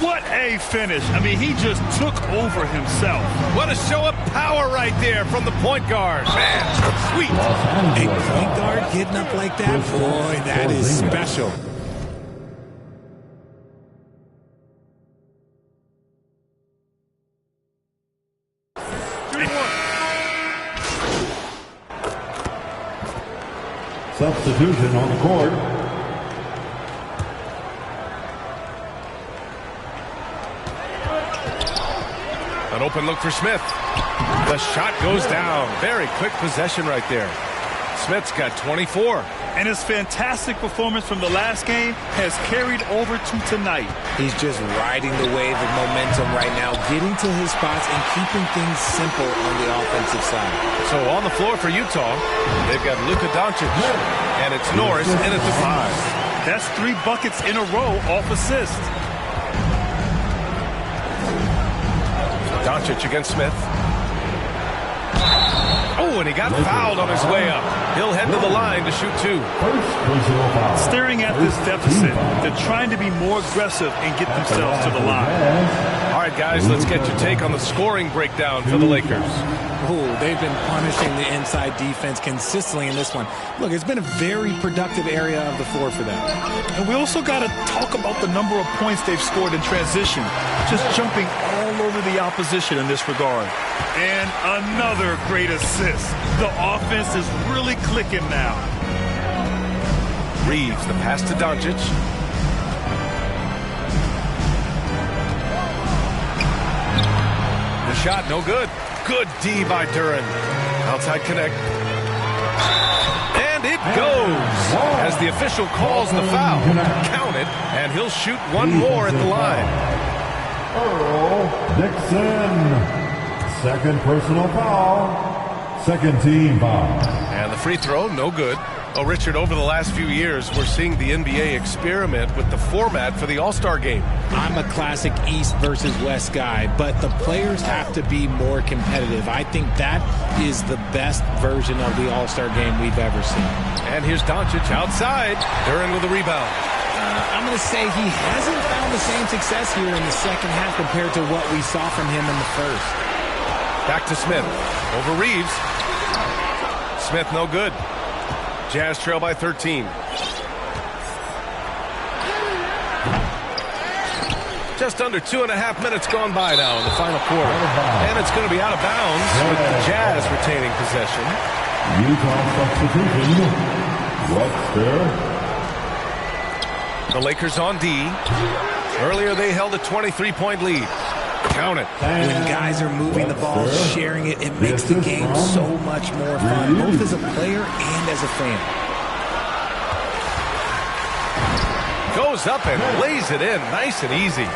What a finish. I mean, he just took over himself. What a show of power right there from the point guard. Man, sweet. A point guard getting up like that? Boy, that is special. Substitution on the court. An open look for Smith. The shot goes down. Very quick possession right there. Smith's got 24. And his fantastic performance from the last game has carried over to tonight. He's just riding the wave of momentum right now, getting to his spots and keeping things simple on the offensive side. So on the floor for Utah, they've got Luka Doncic. And it's Norris in at the 5. That's 3 buckets in a row off assist. Doncic against Smith. Oh, and he got fouled on his way up. He'll head to the line to shoot 2. Staring at this deficit, they're trying to be more aggressive and get themselves to the line. All right, guys, let's get your take on the scoring breakdown for the Lakers. Oh, they've been punishing the inside defense consistently in this one. Look, it's been a very productive area of the floor for them. And we also got to talk about the number of points they've scored in transition, just jumping all over the opposition in this regard. And another great assist. The offense is really clicking now. Reeves, the pass to Doncic. The shot, no good. Good D by Duren. Outside connect. And it goes as the official calls the foul. Count it, and he'll shoot one more at the line. Earl Dixon. Second personal foul. Second team foul. And the free throw, no good. Oh, Richard, over the last few years, we're seeing the NBA experiment with the format for the All-Star game. I'm a classic East versus West guy, but the players have to be more competitive. I think that is the best version of the All-Star game we've ever seen. And here's Doncic outside. Duren with a rebound. I'm going to say he hasn't found the same success here in the second half compared to what we saw from him in the first. Back to Smith. Over Reeves. Smith, no good. Jazz trail by 13. Just under 2.5 minutes gone by now in the final quarter. And it's going to be out of bounds with the Jazz retaining possession. Utah substitution. Webster. The Lakers on D. Earlier they held a 23-point lead. Count it. When guys are moving the ball, sharing it, it makes the game so much more fun, both as a player and as a fan. Goes up and lays it in nice and easy.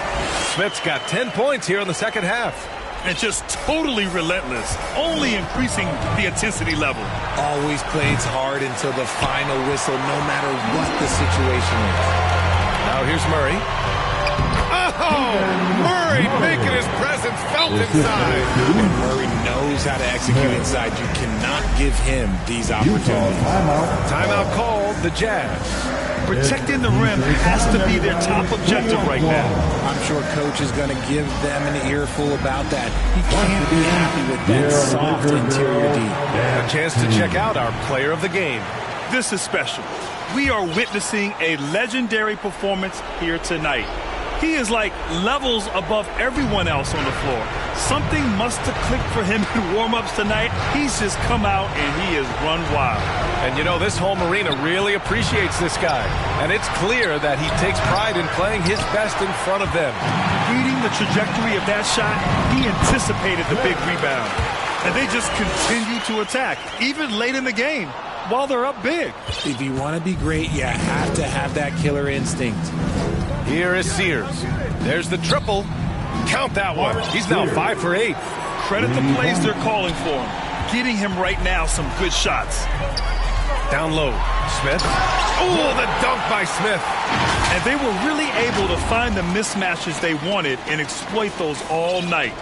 Smith's got 10 points here in the second half. And just totally relentless, only increasing the intensity level. Always plays hard until the final whistle, no matter what the situation is. Now here's Murray. Oh, Murray making his presence felt inside. And Murray knows how to execute inside. You cannot give him these opportunities. Timeout called the Jazz. Protecting the rim has to be their top objective right now. I'm sure coach is going to give them an earful about that. He can't be happy with that soft interior D. A chance to check out our player of the game. This is special. We are witnessing a legendary performance here tonight. He is like levels above everyone else on the floor. Something must have clicked for him in warm-ups tonight. He's just come out and he has run wild. And you know, this home arena really appreciates this guy. And it's clear that he takes pride in playing his best in front of them. Reading the trajectory of that shot, he anticipated the big rebound. And they just continue to attack, even late in the game, while they're up big. If you want to be great, you have to have that killer instinct. Here is Sears. There's the triple. Count that one. He's now 5 for 8. Credit the plays they're calling for him. Getting him right now some good shots. Down low. Smith. Oh, the dunk by Smith. And they were really able to find the mismatches they wanted and exploit those all night.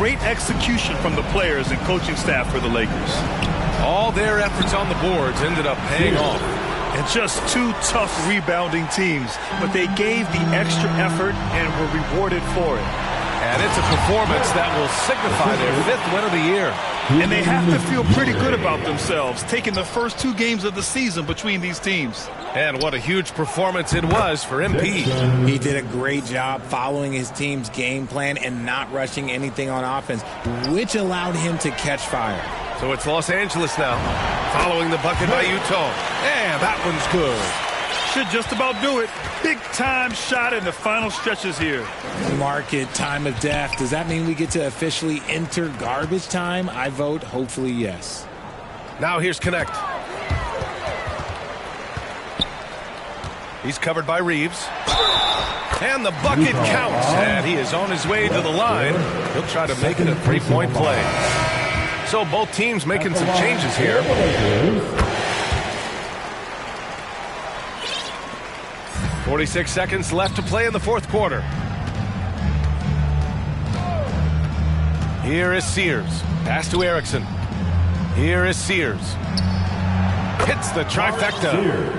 Great execution from the players and coaching staff for the Lakers. All their efforts on the boards ended up paying off. And just two tough rebounding teams, but they gave the extra effort and were rewarded for it. And it's a performance that will signify their 5th win of the year. And they have to feel pretty good about themselves, taking the first 2 games of the season between these teams. And what a huge performance it was for MP. He did a great job following his team's game plan and not rushing anything on offense, which allowed him to catch fire. So it's Los Angeles now, following the bucket by Utah. And that one's good. Should just about do it. Big time shot in the final stretches here. Mark it, time of death. Does that mean we get to officially enter garbage time? I vote hopefully yes. Now here's Connect. He's covered by Reeves. And the bucket counts. And he is on his way to the line. He'll try to make it a 3-point play. So both teams making some changes here. "46 seconds left to play in the 4th quarter. Here is Sears. Pass to Erickson. Here is Sears. hits the trifecta. Sears,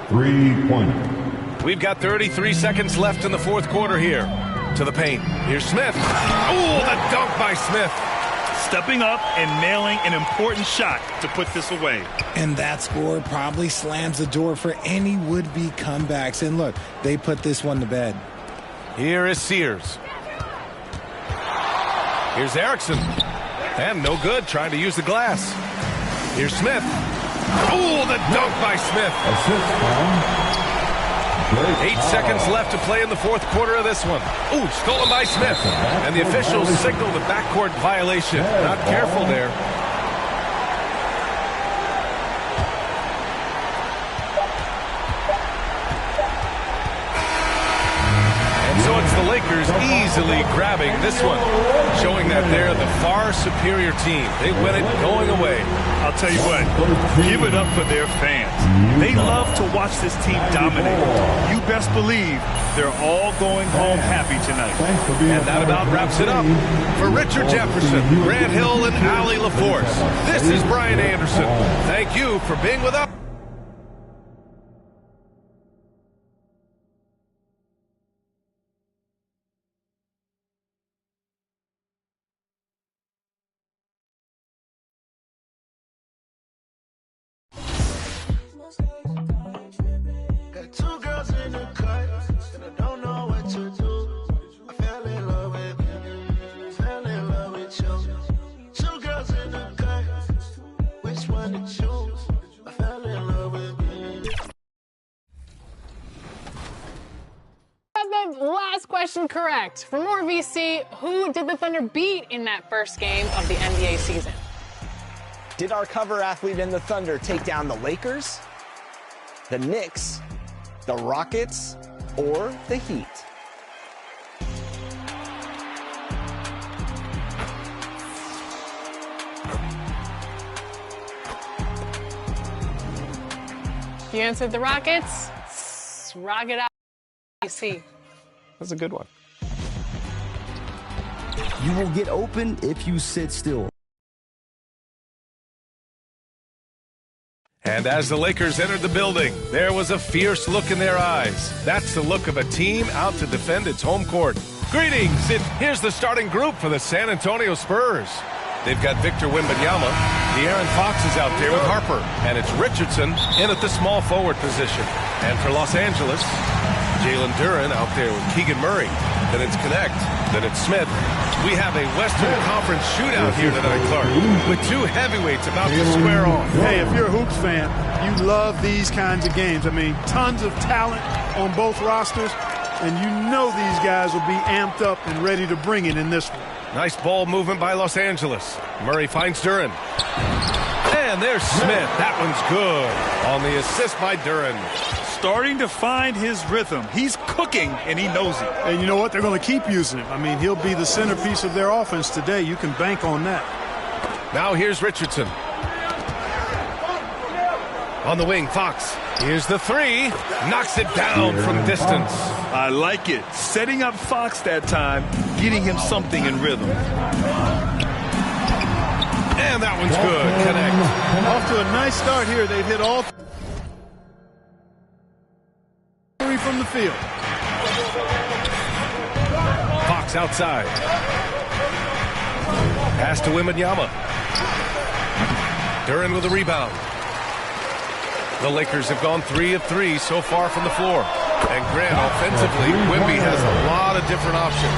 3-pointer. We've got 33 seconds left in the fourth quarter here. To the paint. Here's Smith. Oh, the dunk by Smith. Stepping up and nailing an important shot to put this away. And that score probably slams the door for any would-be comebacks. And look, they put this one to bed. Here is Sears. Here's Erickson. And no good, trying to use the glass. Here's Smith. Oh, the dunk by Smith. Assist 8 seconds left to play in the fourth quarter of this one. Ooh, stolen by Smith. And the officials signal the backcourt violation. Not careful there. And so it's the Lakers easily grabbing this one, showing that they're the far superior team. They win it going away. I'll tell you what, give it up for their fans. They love to watch this team dominate. You best believe they're all going home happy tonight. And that about wraps it up. For Richard Jefferson, Grant Hill, and Allie LaForce, this is Brian Anderson. Thank you for being with us. Got two girls in the cut, and I don't know what to do. I fell in love with you, fell in love with you. Two girls in the cut, which one to choose? I fell in love with you. The last question correct. For more VC, who did the Thunder beat in that first game of the NBA season? Did our cover athlete in the Thunder take down the Lakers, the Knicks, the Rockets, or the Heat? You answered the Rockets. Rock it out. VC. That's a good one. You will get open if you sit still. And as the Lakers entered the building, there was a fierce look in their eyes. That's the look of a team out to defend its home court. Greetings, and here's the starting group for the San Antonio Spurs. They've got Victor Wembanyama. De'Aaron Fox is out there with Harper. And it's Richardson in at the small forward position. And for Los Angeles, Jalen Duren out there with Keegan Murray. Then it's Connect. Then it's Smith. We have a Western Conference shootout here tonight, Clark, with two heavyweights about to square off. Hey, if you're a Hoops fan, you love these kinds of games. I mean, tons of talent on both rosters, and you know these guys will be amped up and ready to bring it in this one. Nice ball movement by Los Angeles. Murray finds Duren. And there's Smith. That one's good on the assist by Duren. Starting to find his rhythm. He's cooking, and he knows it. And you know what? They're going to keep using him. I mean, he'll be the centerpiece of their offense today. You can bank on that. Now here's Richardson. On the wing, Fox. Here's the three. Knocks it down from distance. I like it. Setting up Fox that time, getting him something in rhythm. And that one's good. Connect. Off to a nice start here. They've hit all three from the field. Fox outside. Pass to Wembanyama. Duren with a rebound. The Lakers have gone 3 of 3 so far from the floor. And Grant, offensively, Wemby has a lot of different options.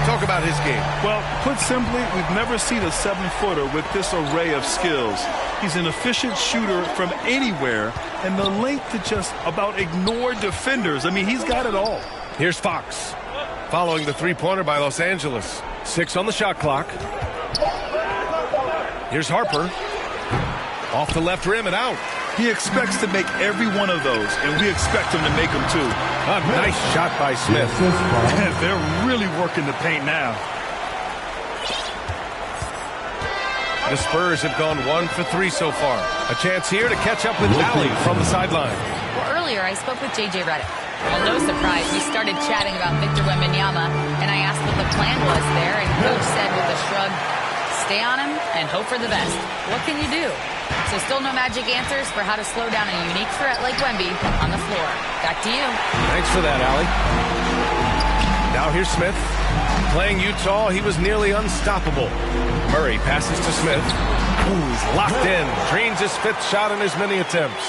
Talk about his game. Well, put simply, we've never seen a 7-footer with this array of skills. He's an efficient shooter from anywhere, and the length to just about ignore defenders. I mean, he's got it all. Here's Fox. Following the three-pointer by Los Angeles. 6 on the shot clock. Here's Harper. Off the left rim and out. He expects to make every one of those, and we expect him to make them too. A nice shot by Smith. They're really working the paint now. The Spurs have gone 1 for 3 so far. A chance here to catch up with Allie from the sideline. Well, earlier I spoke with J.J. Redick. Well, no surprise, we started chatting about Victor Wembanyama, and I asked what the plan was there, and Coach said with a shrug, stay on him and hope for the best. What can you do? So still no magic answers for how to slow down a unique threat like Wemby on the floor. Back to you. Thanks for that, Allie. Now here's Smith. Playing Utah, he was nearly unstoppable. Murray passes to Smith. Ooh, he's locked in. Drains his 5th shot in as many attempts.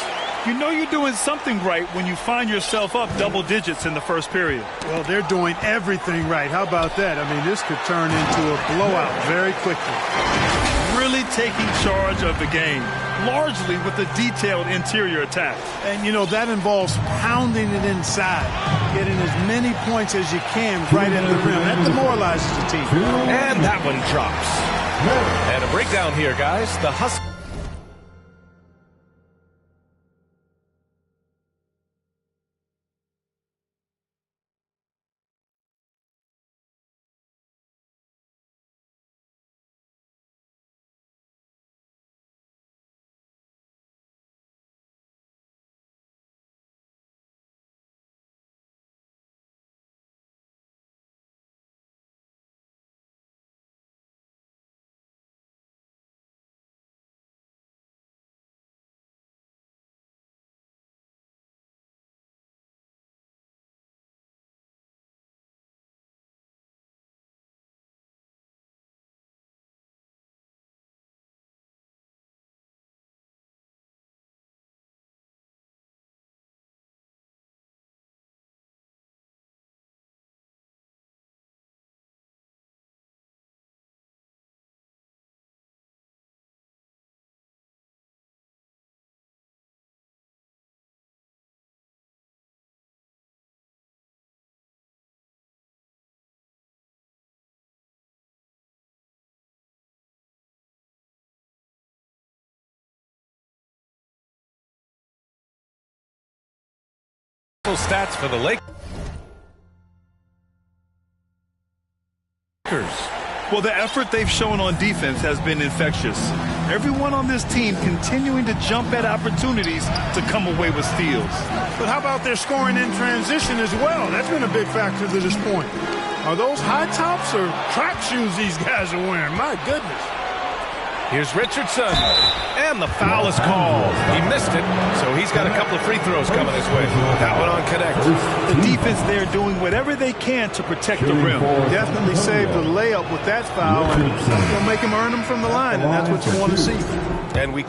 You know you're doing something right when you find yourself up double digits in the first period. Well, they're doing everything right. How about that? I mean, this could turn into a blowout very quickly. Really taking charge of the game, largely with a detailed interior attack. And, you know, that involves pounding it inside, getting as many points as you can right at the rim. That demoralizes the team. And that one drops. And a breakdown here, guys. The Huskies. Stats for the Lakers. Well, the effort they've shown on defense has been infectious. Everyone on this team continuing to jump at opportunities to come away with steals. But how about their scoring in transition as well? That's been a big factor to this point. Are those high tops or track shoes these guys are wearing? My goodness. Here's Richardson, and the foul is called. He missed it, so he's got a couple of free throws coming his way. That one on Connect. The defense there doing whatever they can to protect the rim. Definitely saved the layup with that foul, and they'll make him earn them from the line, and that's what you want to see. And his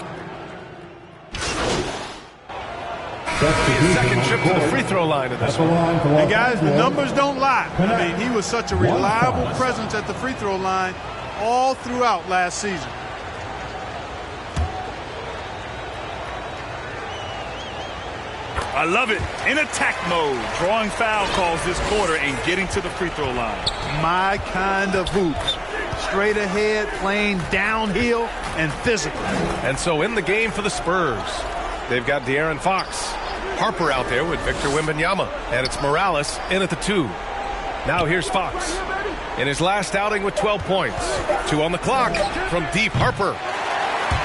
second trip to the free throw line in this one. And guys, the numbers don't lie. I mean, he was such a reliable presence at the free throw line all throughout last season. I love it. In attack mode, drawing foul calls this quarter and getting to the free throw line. My kind of hoops. Straight ahead, playing downhill, and physical. And so in the game for the Spurs, they've got De'Aaron Fox. Harper out there with Victor Wembanyama. And it's Morales in at the 2. Now here's Fox. In his last outing with 12 points. 2 on the clock from deep. Harper.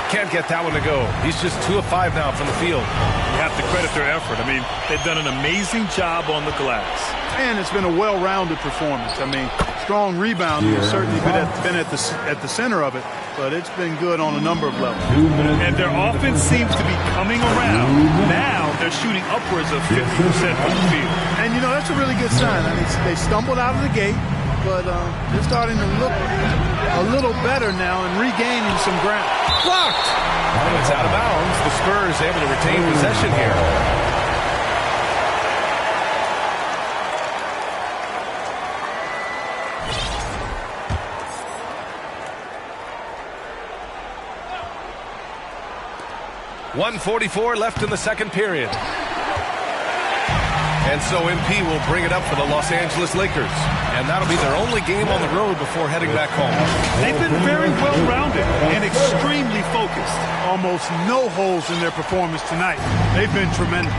Can't get that one to go. He's just 2 of 5 now from the field. You have to credit their effort. I mean, they've done an amazing job on the glass. And it's been a well-rounded performance. I mean, strong rebounding has certainly been at the center of it, but it's been good on a number of levels. And their offense seems to be coming around. Now they're shooting upwards of 50% from the field. And, you know, that's a really good sign. I mean, they stumbled out of the gate, but they're starting to look a little better now and regaining some ground. Blocked! And it's out of bounds. The Spurs able to retain possession here. .144 left in the second period. And so MP will bring it up for the Los Angeles Lakers. And that'll be their only game on the road before heading back home. They've been very well-rounded and extremely focused. Almost no holes in their performance tonight. They've been tremendous.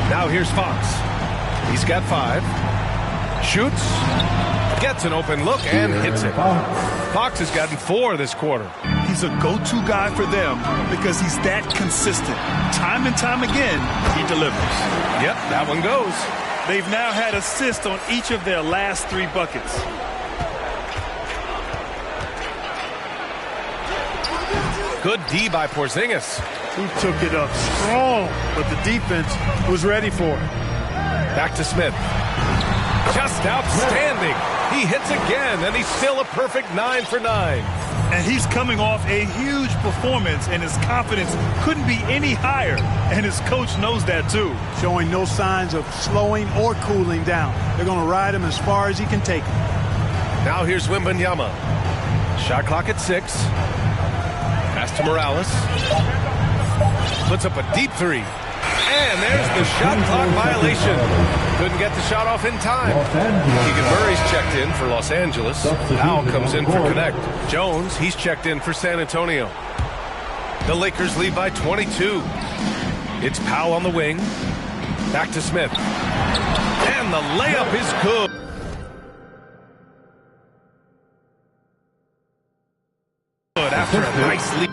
Now here's Fox. He's got 5. Shoots. Gets an open look and hits it. Fox has gotten 4 this quarter. He's a go-to guy for them because he's that consistent. Time and time again, he delivers. Yep, that one goes. They've now had assists on each of their last 3 buckets. Good D by Porzingis. He took it up strong, but the defense was ready for it. Back to Smith. Just outstanding. He hits again, and he's still a perfect 9 for 9. And he's coming off a huge performance, and his confidence couldn't be any higher. And his coach knows that, too. Showing no signs of slowing or cooling down. They're going to ride him as far as he can take him. Now here's Wembanyama. Shot clock at 6. Pass to Morales. Puts up a deep 3. And there's the shot clock violation. Couldn't get the shot off in time. Keegan Murray's checked in for Los Angeles. Powell comes in for Connect. Jones, he's checked in for San Antonio. The Lakers lead by 22. It's Powell on the wing. Back to Smith. And the layup is good. After a nice lead.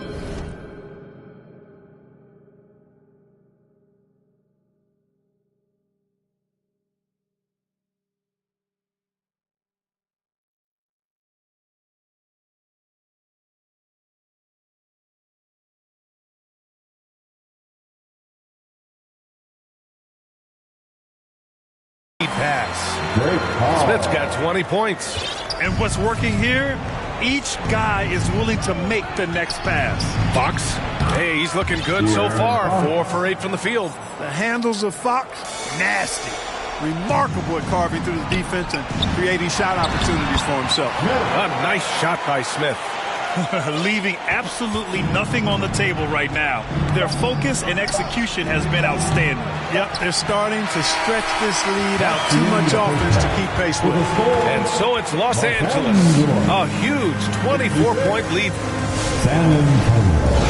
Pass. Smith's got 20 points. And what's working here? Each guy is willing to make the next pass. Fox, hey, he's looking good so far. 4 for 8 from the field. The handles of Fox, nasty. Remarkable at carving through the defense and creating shot opportunities for himself. A nice shot by Smith. Leaving absolutely nothing on the table right now. Their focus and execution has been outstanding. Yep, they're starting to stretch this lead out. Too much offense to keep pace with. And so it's Los Angeles. A huge 24-point lead. San Antonio,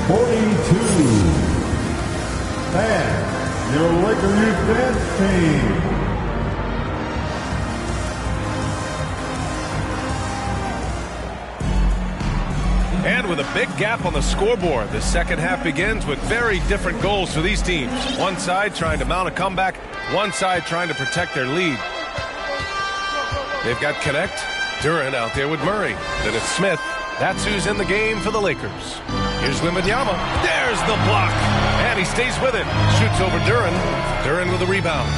42. And your Laker Youth Dance Team. And with a big gap on the scoreboard, the second half begins with very different goals for these teams. One side trying to mount a comeback, one side trying to protect their lead. They've got Connect, Duren out there with Murray. Then it's Smith. That's who's in the game for the Lakers. Here's Wembanyama. There's the block. And he stays with it. Shoots over Duren. Duren with a rebound.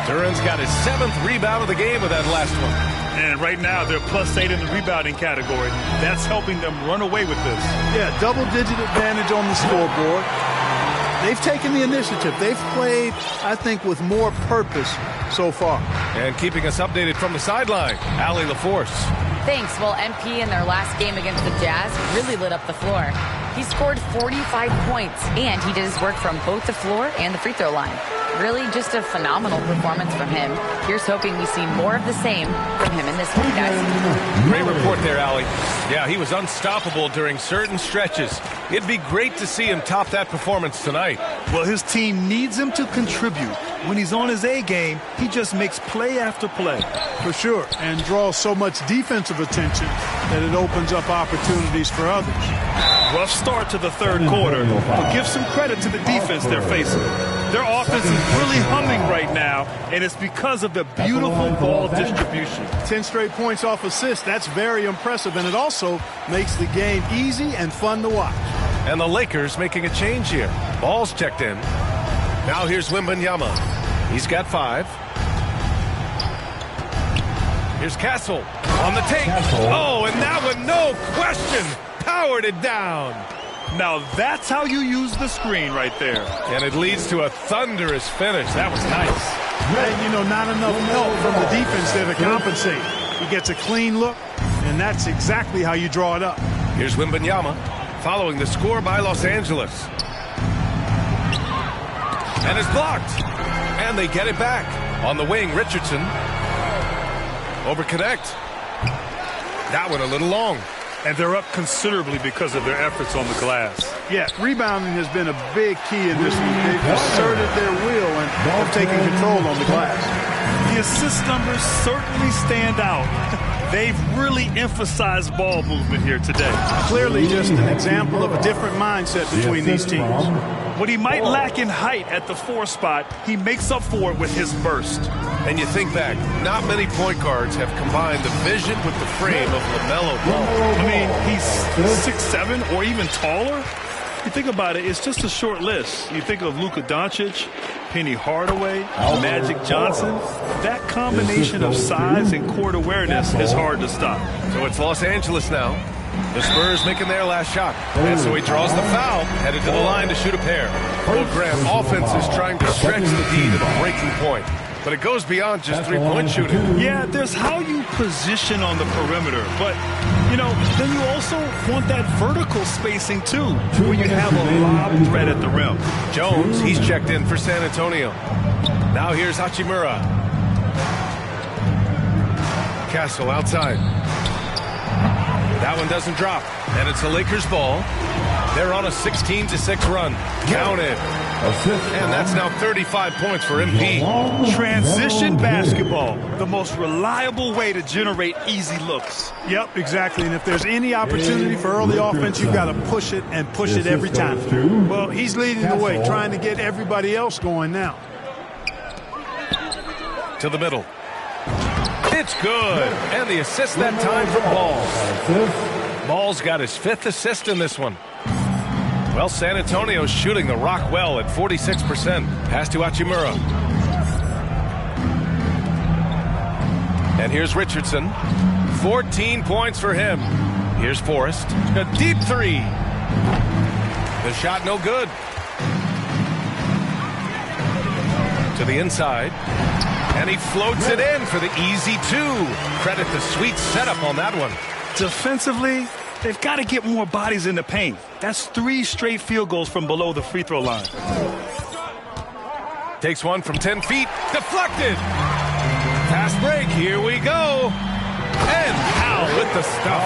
Duren's got his 7th rebound of the game with that last one. And right now, they're +8 in the rebounding category. That's helping them run away with this. Yeah, double-digit advantage on the scoreboard. They've taken the initiative. They've played, I think, with more purpose so far. And keeping us updated from the sideline, Allie LaForce. Thanks. Well, MP in their last game against the Jazz really lit up the floor. He scored 45 points, and he did his work from both the floor and the free throw line. Really just a phenomenal performance from him. Here's hoping we see more of the same from him in this one, guys. Great report there, Allie. Yeah, he was unstoppable during certain stretches. It'd be great to see him top that performance tonight. Well, his team needs him to contribute. When he's on his A game, he just makes play after play. For sure, and draws so much defensive attention that it opens up opportunities for others. Rough start to the third quarter, but give some credit to the defense they're facing. Their offense is really humming right now, and it's because of the beautiful ball distribution. 10 straight points off assists. That's very impressive, and it also makes the game easy and fun to watch. And the Lakers making a change here. Ball's checked in. Now here's Wembanyama. He's got 5. Here's Castle on the take. Oh, and that one, no question, powered it down. Now that's how you use the screen right there. And it leads to a thunderous finish. That was nice. And, you know, not enough help from the defense there to compensate. He gets a clean look, and that's exactly how you draw it up. Here's Wembanyama following the score by Los Angeles. And it's blocked. And they get it back. On the wing, Richardson. Over Connect. That one a little long. And they're up considerably because of their efforts on the glass. Yeah, rebounding has been a big key in this one. They've asserted their will and have taken control on the glass. The assist numbers certainly stand out. They've really emphasized ball movement here today. Clearly just an example of a different mindset between these teams. What he might lack in height at the 4 spot, he makes up for it with his burst. And you think back, not many point guards have combined the vision with the frame of LaMelo Ball. I mean, he's 6'7" or even taller. You think about it, it's just a short list. You think of Luka Doncic, Penny Hardaway, Magic Johnson. That combination of size and court awareness is hard to stop. So it's Los Angeles now. The Spurs making their last shot. And so he draws the foul, headed to the line to shoot a pair. Well, Graham, offense is trying to stretch the D to the breaking point. But it goes beyond just three-point shooting. Yeah, there's how you position on the perimeter. But, you know, then you also want that vertical spacing, too, where you have a lob threat at the rim. Jones, he's checked in for San Antonio. Now here's Hachimura. Castle outside. That one doesn't drop. And it's a Lakers ball. They're on a 16-6 run. Counted. And that's now 35 points for MP. Transition basketball, the most reliable way to generate easy looks. Yep, exactly. And if there's any opportunity for early offense, you've got to push it and push it every time. Well, he's leading the way, trying to get everybody else going now. To the middle. It's good. And the assist that time for Ball. Ball's got his 5th assist in this one. Well, San Antonio's shooting the rock well at 46%. Pass to Hachimura. And here's Richardson. 14 points for him. Here's Forrest. A deep 3. The shot no good. To the inside. And he floats it in for the easy 2. Credit the sweet setup on that one. Defensively, they've got to get more bodies in the paint. That's 3 straight field goals from below the free throw line. Takes one from 10 feet. Deflected. Fast break. Here we go. And Powell with the stuff.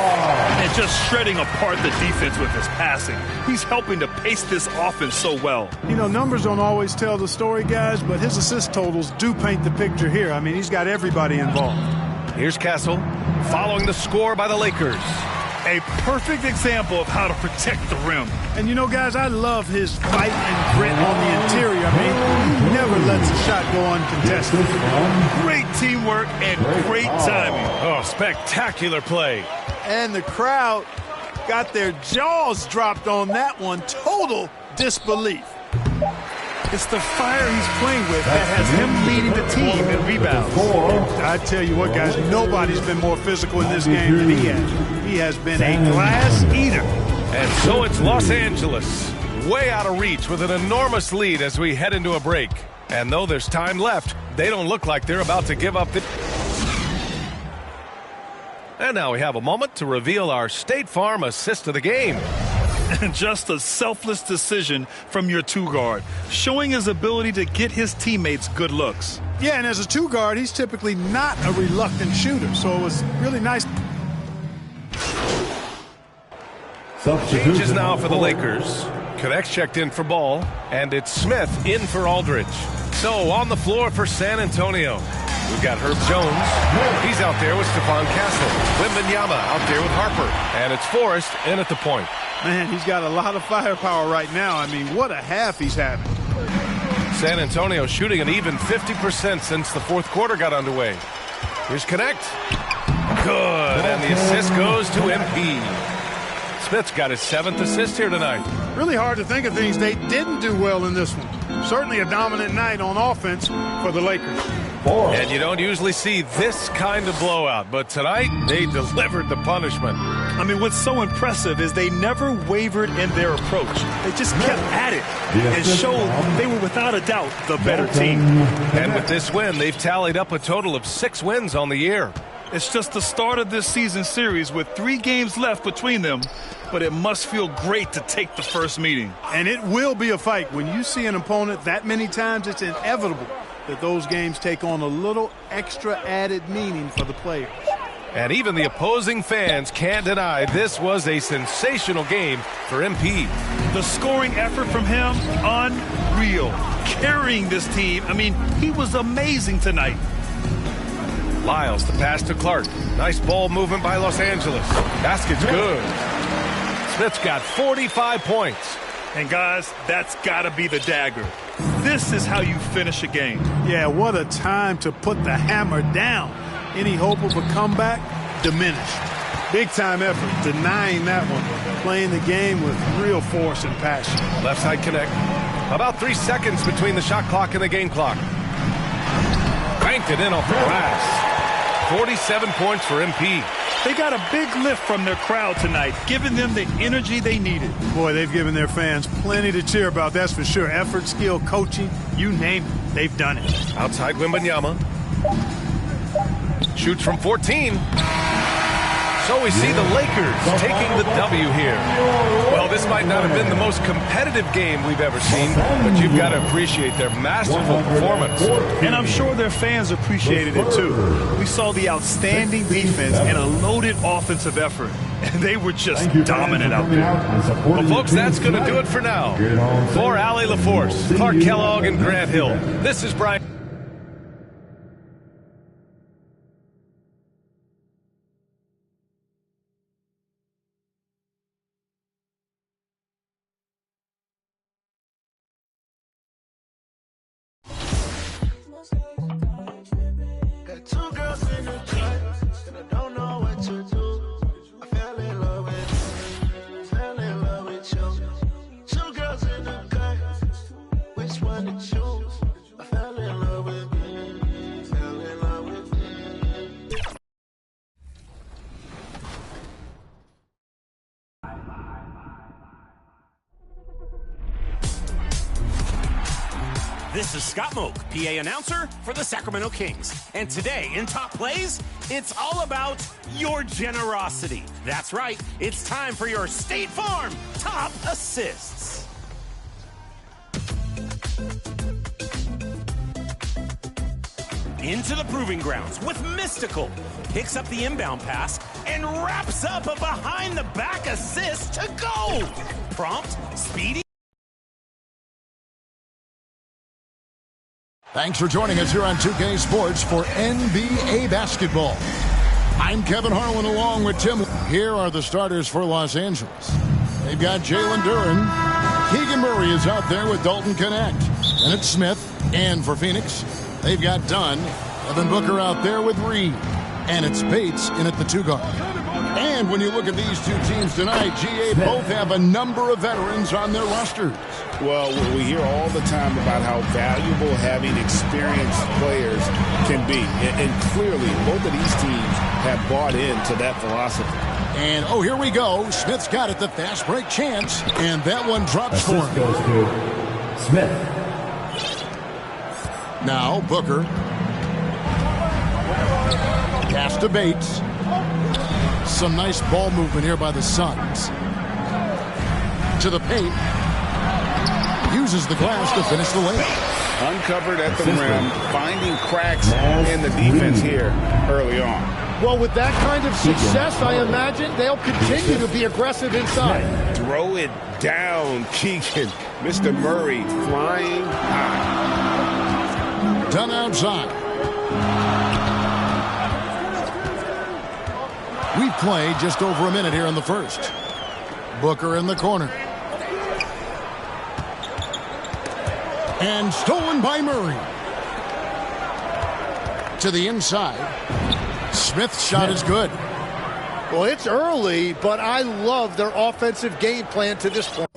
And just shredding apart the defense with his passing. He's helping to pace this offense so well. You know, numbers don't always tell the story, guys, but his assist totals do paint the picture here. I mean, he's got everybody involved. Here's Castle following the score by the Lakers. A perfect example of how to protect the rim. And you know, guys, I love his fight and grit on the interior. I mean, he never lets a shot go uncontested. Great teamwork and great timing. Oh, spectacular play. And the crowd got their jaws dropped on that one. Total disbelief. It's the fire he's playing with that has him leading the team in rebounds. I tell you what, guys, nobody's been more physical in this game than he has. He has been a glass eater. And so it's Los Angeles, way out of reach with an enormous lead as we head into a break. And though there's time left, they don't look like they're about to give up the... And now we have a moment to reveal our State Farm assist of the game. And just a selfless decision from your 2-guard, showing his ability to get his teammates good looks. Yeah, and as a 2-guard, he's typically not a reluctant shooter, so it was really nice. Changes now for the Lakers. Connects checked in for Ball, and it's Smith in for Aldridge. So on the floor for San Antonio, we've got Herb Jones. He's out there with Stephon Castle. Wembanyama out there with Harper. And it's Forrest in at the point. Man, he's got a lot of firepower right now. I mean, what a half he's having. San Antonio shooting an even 50% since the 4th quarter got underway. Here's Connect. Good, and the assist goes to MP. Smith's got his 7th assist here tonight. Really hard to think of things they didn't do well in this one. Certainly a dominant night on offense for the Lakers. And you don't usually see this kind of blowout, but tonight they delivered the punishment. I mean, what's so impressive is they never wavered in their approach. They just kept at it and showed they were without a doubt the better team. And with this win, they've tallied up a total of 6 wins on the year. It's just the start of this season series with 3 games left between them, but it must feel great to take the first meeting. And it will be a fight. When you see an opponent that many times, it's inevitable that those games take on a little extra added meaning for the players. And even the opposing fans can't deny this was a sensational game for MP. The scoring effort from him, unreal. Carrying this team, I mean, he was amazing tonight. Lyles, the pass to Clark. Nice ball movement by Los Angeles. Basket's good. Smith's got 45 points. And guys, that's got to be the dagger. This is how you finish a game. Yeah, what a time to put the hammer down. Any hope of a comeback? Diminished. Big time effort, denying that one. Playing the game with real force and passion. Left side connect. About 3 seconds between the shot clock and the game clock. Banked it in off the glass. 47 points for MP. They got a big lift from their crowd tonight, giving them the energy they needed. Boy, they've given their fans plenty to cheer about, that's for sure. Effort, skill, coaching, you name it, they've done it. Outside Wembanyama. Shoots from 14. So we see the Lakers taking the W here. Well, this might not have been the most competitive game we've ever seen, but you've got to appreciate their masterful performance. And I'm sure their fans appreciated it too. We saw the outstanding defense and a loaded offensive effort, and they were just dominant out there. Well, folks, that's going to do it for now. For Allie LaForce, Clark Kellogg, and Grant Hill, this is Brian. Got two girls in the cut, and I don't know what to do. I fell in love with you, fell in love with you. Two girls in the cut, which one to choose? I fell in love with you, fell in love with you. This is Scott Moak, PA announcer for the Sacramento Kings. And today in Top Plays, it's all about your generosity. That's right, it's time for your State Farm Top Assists. Into the proving grounds with Mystical. Picks up the inbound pass and wraps up a behind-the-back assist to go. Prompt, speedy. Thanks for joining us here on 2K Sports for NBA basketball. I'm Kevin Harlan along with Tim. Here are the starters for Los Angeles. They've got Jalen Duren. Keegan Murray is out there with Dalton Connect. And it's Smith. And for Phoenix, they've got Dunn. Devin Booker out there with Reed. And it's Bates in at the 2-guard. And when you look at these two teams tonight, GA both have a number of veterans on their rosters. Well, we hear all the time about how valuable having experienced players can be. And clearly, both of these teams have bought into that philosophy. And, oh, here we go. Smith's got it, the fast break chance. And that one drops for him. Goes to Smith. Now, Booker. Pass to Bates. Some nice ball movement here by the Suns. To the paint. Uses the glass to finish the layup. Uncovered at the rim, finding cracks in the defense here early on. Well, with that kind of success, I imagine they'll continue to be aggressive inside. Throw it down, Keegan. Mr. Murray flying high. Done outside. We've played just over a minute here in the first. Booker in the corner. And stolen by Murray. To the inside. Smith's shot is good. Well, it's early, but I love their offensive game plan to this point.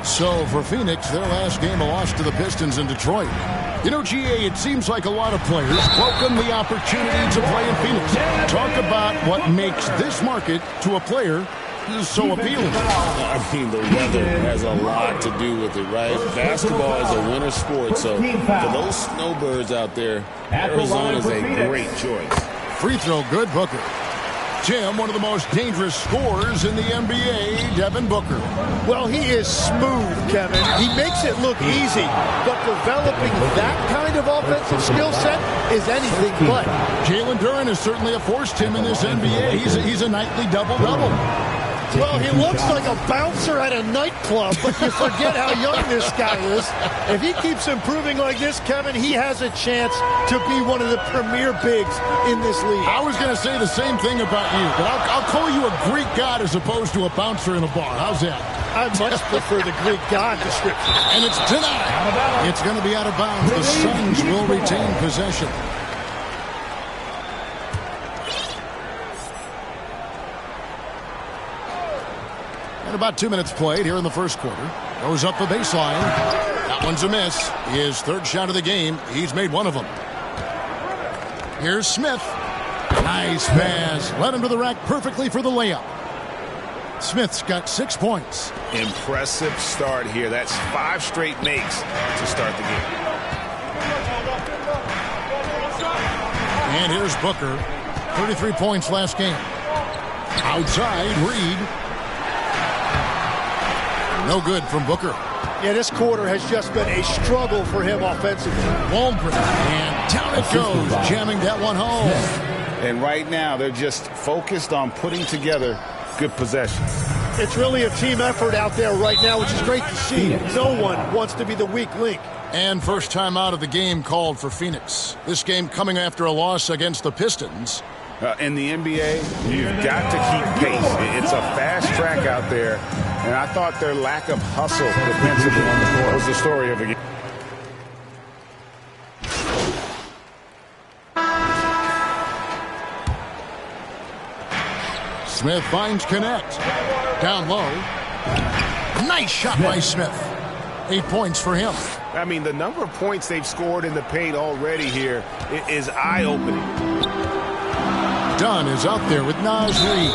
So for Phoenix, their last game a loss to the Pistons in Detroit. You know, GA, it seems like a lot of players welcome the opportunity to play in Phoenix. Talk about what makes this market to a player is so appealing. I mean, the weather has a lot to do with it, right? Basketball is a winter sport, so for those snowbirds out there, Arizona is a great choice. Free throw good, Booker. Tim, one of the most dangerous scorers in the NBA, Devin Booker. Well, he is smooth, Kevin. He makes it look easy, but developing that kind of offensive skill set is anything but. Jalen Duren has certainly a force, Tim, in this NBA. He's a nightly double-double. Well, he looks like a bouncer at a nightclub, but you forget how young this guy is. If he keeps improving like this, Kevin, he has a chance to be one of the premier bigs in this league. I was going to say the same thing about you, but I'll call you a Greek god as opposed to a bouncer in a bar. How's that? I much prefer the Greek god description. And it's denied. It's going to be out of bounds. The Suns will retain possession. And about 2 minutes played here in the first quarter. Goes up the baseline. That one's a miss. His third shot of the game. He's made one of them. Here's Smith. Nice pass. Led him to the rack perfectly for the layup. Smith's got 6 points. Impressive start here. That's 5 straight makes to start the game. And here's Booker. 33 points last game. Outside, Reed. No good from Booker. Yeah, this quarter has just been a struggle for him offensively. Waldron. And down it goes, jamming that one home. And right now, they're just focused on putting together good possessions. It's really a team effort out there right now, which is great to see. No one wants to be the weak link. And first time out of the game called for Phoenix. This game coming after a loss against the Pistons. In the NBA, you've got to keep pace. It's a fast track out there, and I thought their lack of hustle defensively was the story of the game. Smith finds Connect. Down low. Nice shot by Smith. 8 points for him. I mean, the number of points they've scored in the paint already here is eye-opening. Dunn is out there with Naz Reid.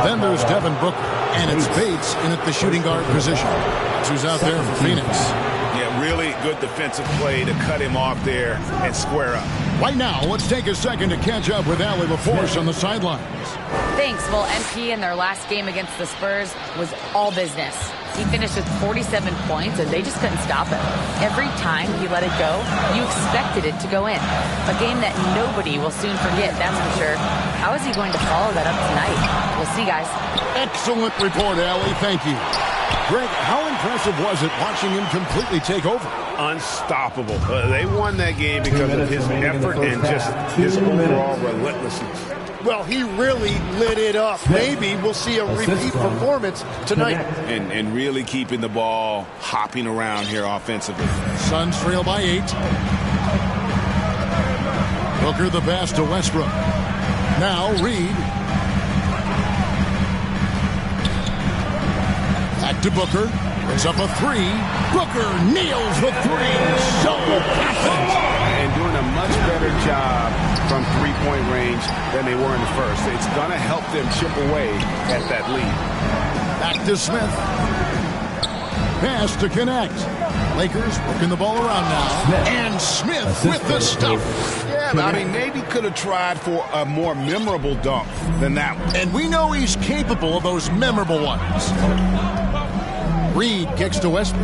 Then there's Devin Booker. And it's Bates in at the shooting guard position. That's who's out there for Phoenix. Yeah, really good defensive play to cut him off there and square up. Right now, let's take a second to catch up with Allie LaForce on the sidelines. Thanks. Well, MP in their last game against the Spurs was all business. He finished with 47 points, and they just couldn't stop him. Every time he let it go, you expected it to go in. A game that nobody will soon forget, that's for sure. How is he going to follow that up tonight? We'll see, guys. Excellent report, Allie. Thank you. Greg, how impressive was it watching him completely take over? Unstoppable. They won that game because of his effort and just his overall relentlessness. Well, he really lit it up. Maybe we'll see a repeat performance tonight. And really keeping the ball hopping around here offensively. Suns trail by 8. Booker the pass to Westbrook. Now Reed. Back to Booker. It's up a 3. Booker nails the 3. So confident. And doing a much better job from three-point range than they were in the first. It's going to help them chip away at that lead. Back to Smith. Pass to Connect. Lakers working the ball around now. And Smith with the stop. Yeah, I mean, maybe could have tried for a more memorable dunk than that one. And we know he's capable of those memorable ones. Reed kicks to Westbrook.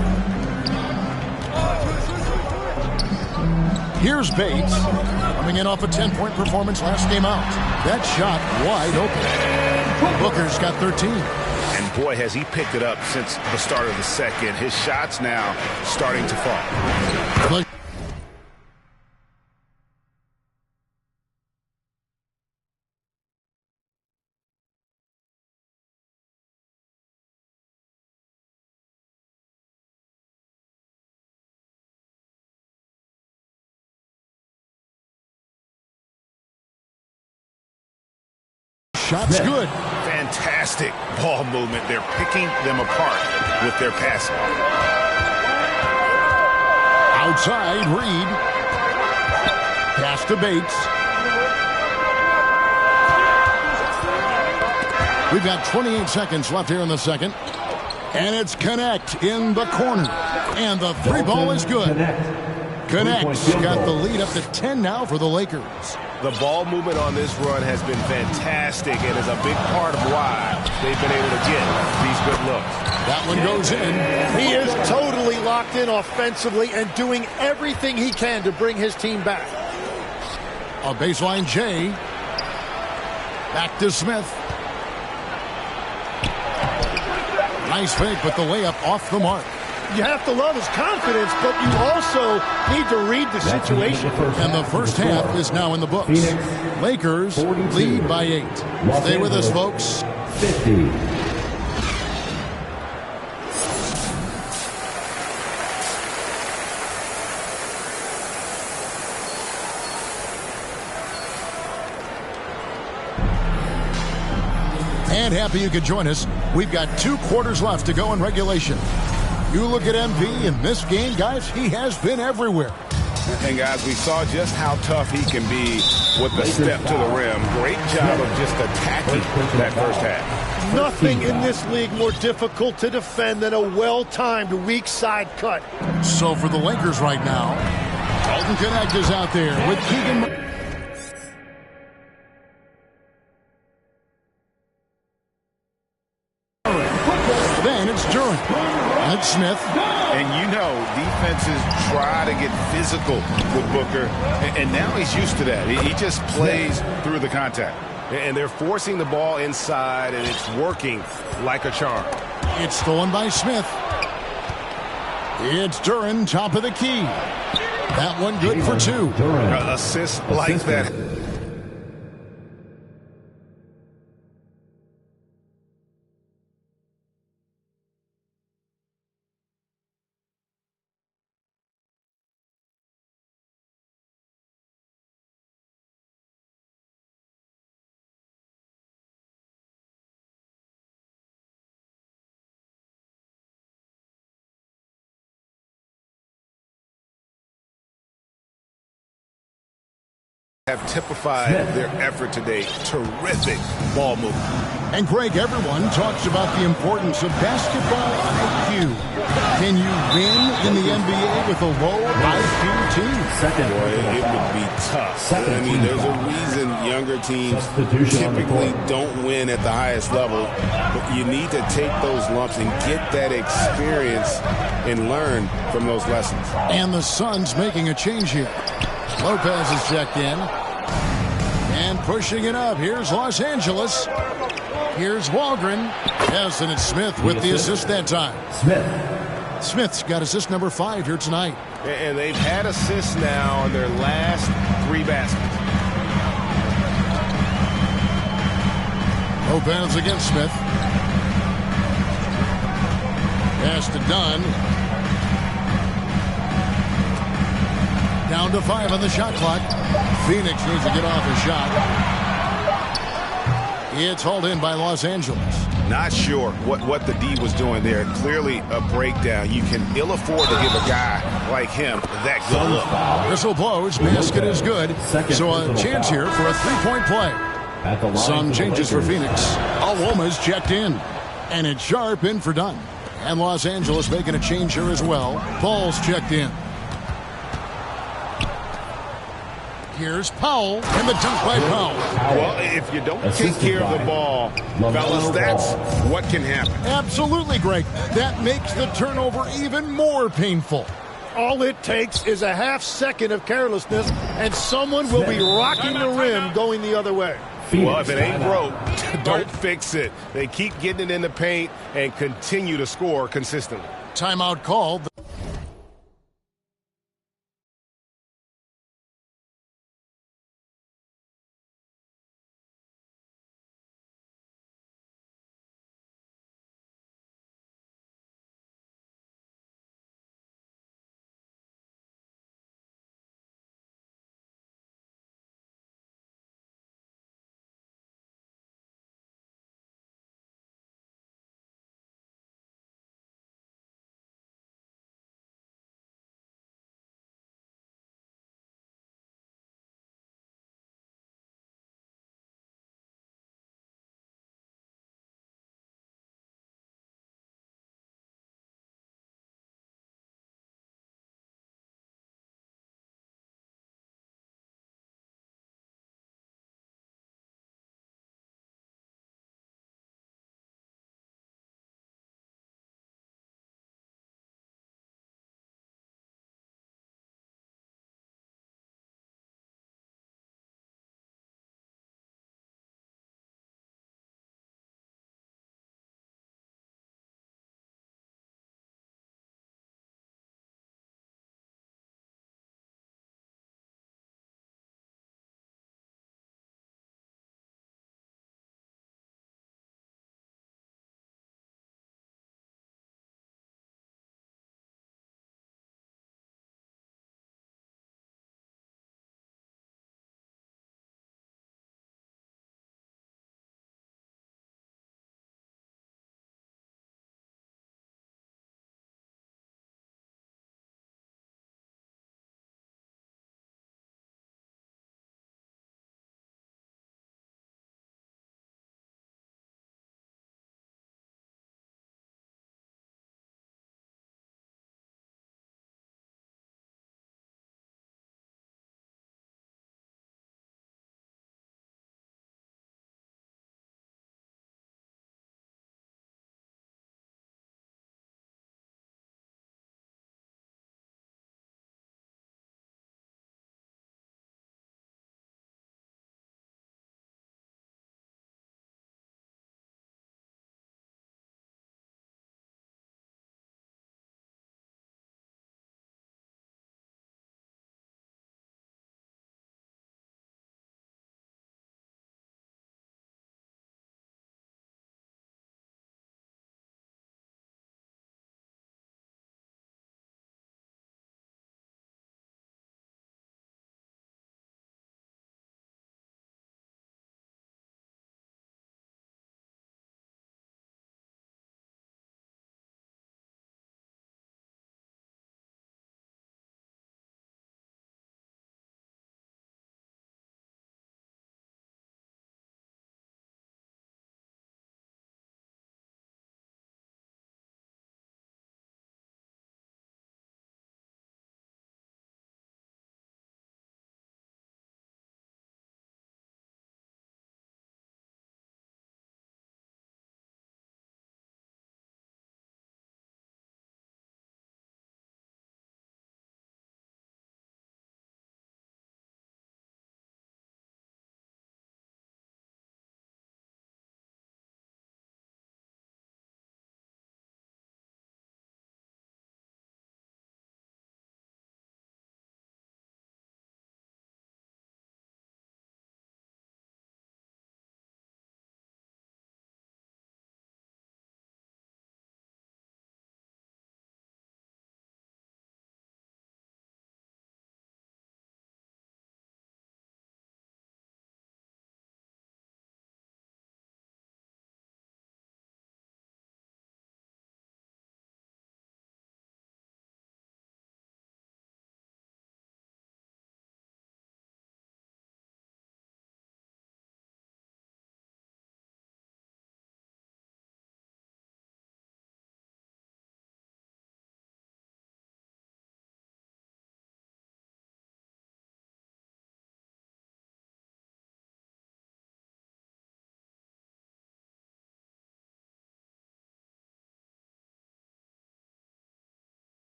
Here's Bates, coming in off a 10-point performance last game out. That shot wide open. Booker's got 13. And boy, has he picked it up since the start of the second. His shots now starting to fall. Shot's good. Fantastic ball movement. They're picking them apart with their passing. Outside, Reed. Pass to Bates. We've got 28 seconds left here in the second. And it's Connect in the corner. And the 3 ball is good. Connect's got the lead up to 10 now for the Lakers. The ball movement on this run has been fantastic and is a big part of why they've been able to get these good looks. That one goes in. He is totally locked in offensively and doing everything he can to bring his team back. A baseline Jay. Back to Smith. Nice fake, but the layup off the mark. You have to love his confidence, but you also need to read the situation. And the first half is now in the books. Lakers lead by 8. Stay with us, folks. 50. And happy you could join us. We've got 2 quarters left to go in regulation. You look at MV in this game, guys, he has been everywhere. And guys, we saw just how tough he can be with the step to the rim. Great job of just attacking that first half. Nothing in this league more difficult to defend than a well-timed weak side cut. So for the Lakers right now, Dalton Knecht is out there with Keegan. Then it's Duren. And Smith. And you know, defenses try to get physical with Booker, and now he's used to that. He just plays through the contact. And they're forcing the ball inside, and it's working like a charm. It's stolen by Smith. It's Duren, top of the key. That one good for 2. Assists like that. Have typified their effort today. Terrific ball movement. And Greg, everyone talks about the importance of basketball IQ. Can you win in the NBA with a low IQ team? Boy, it would be tough. I mean, there's a reason younger teams typically don't win at the highest level. But you need to take those lumps and get that experience and learn from those lessons. And the Suns making a change here. Lopez is checked in. And pushing it up. Here's Los Angeles. Here's Walgren. Yes, and it's Smith with the assist that time. Smith's got assist number 5 here tonight. And they've had assists now on their last 3 baskets. Lopez against Smith. Pass to Dunn. Down to 5 on the shot clock. Phoenix needs to get off a shot. It's hauled in by Los Angeles. Not sure what the D was doing there. Clearly a breakdown. You can ill afford to give a guy like him that good look. Whistle blows. Basket is good. So a chance here for a 3-point play. Some changes for Phoenix. Alwoma's checked in. And it's Sharp in for Dunn. And Los Angeles making a change here as well. Paul's checked in. Here's Powell, and the dunk by Powell. Well, if you don't take care of the ball, fellas, that's what can happen. Absolutely, Greg. That makes the turnover even more painful. All it takes is a half second of carelessness, and someone will be rocking the rim going the other way. Well, if it ain't broke, don't fix it. They keep getting it in the paint and continue to score consistently. Timeout called.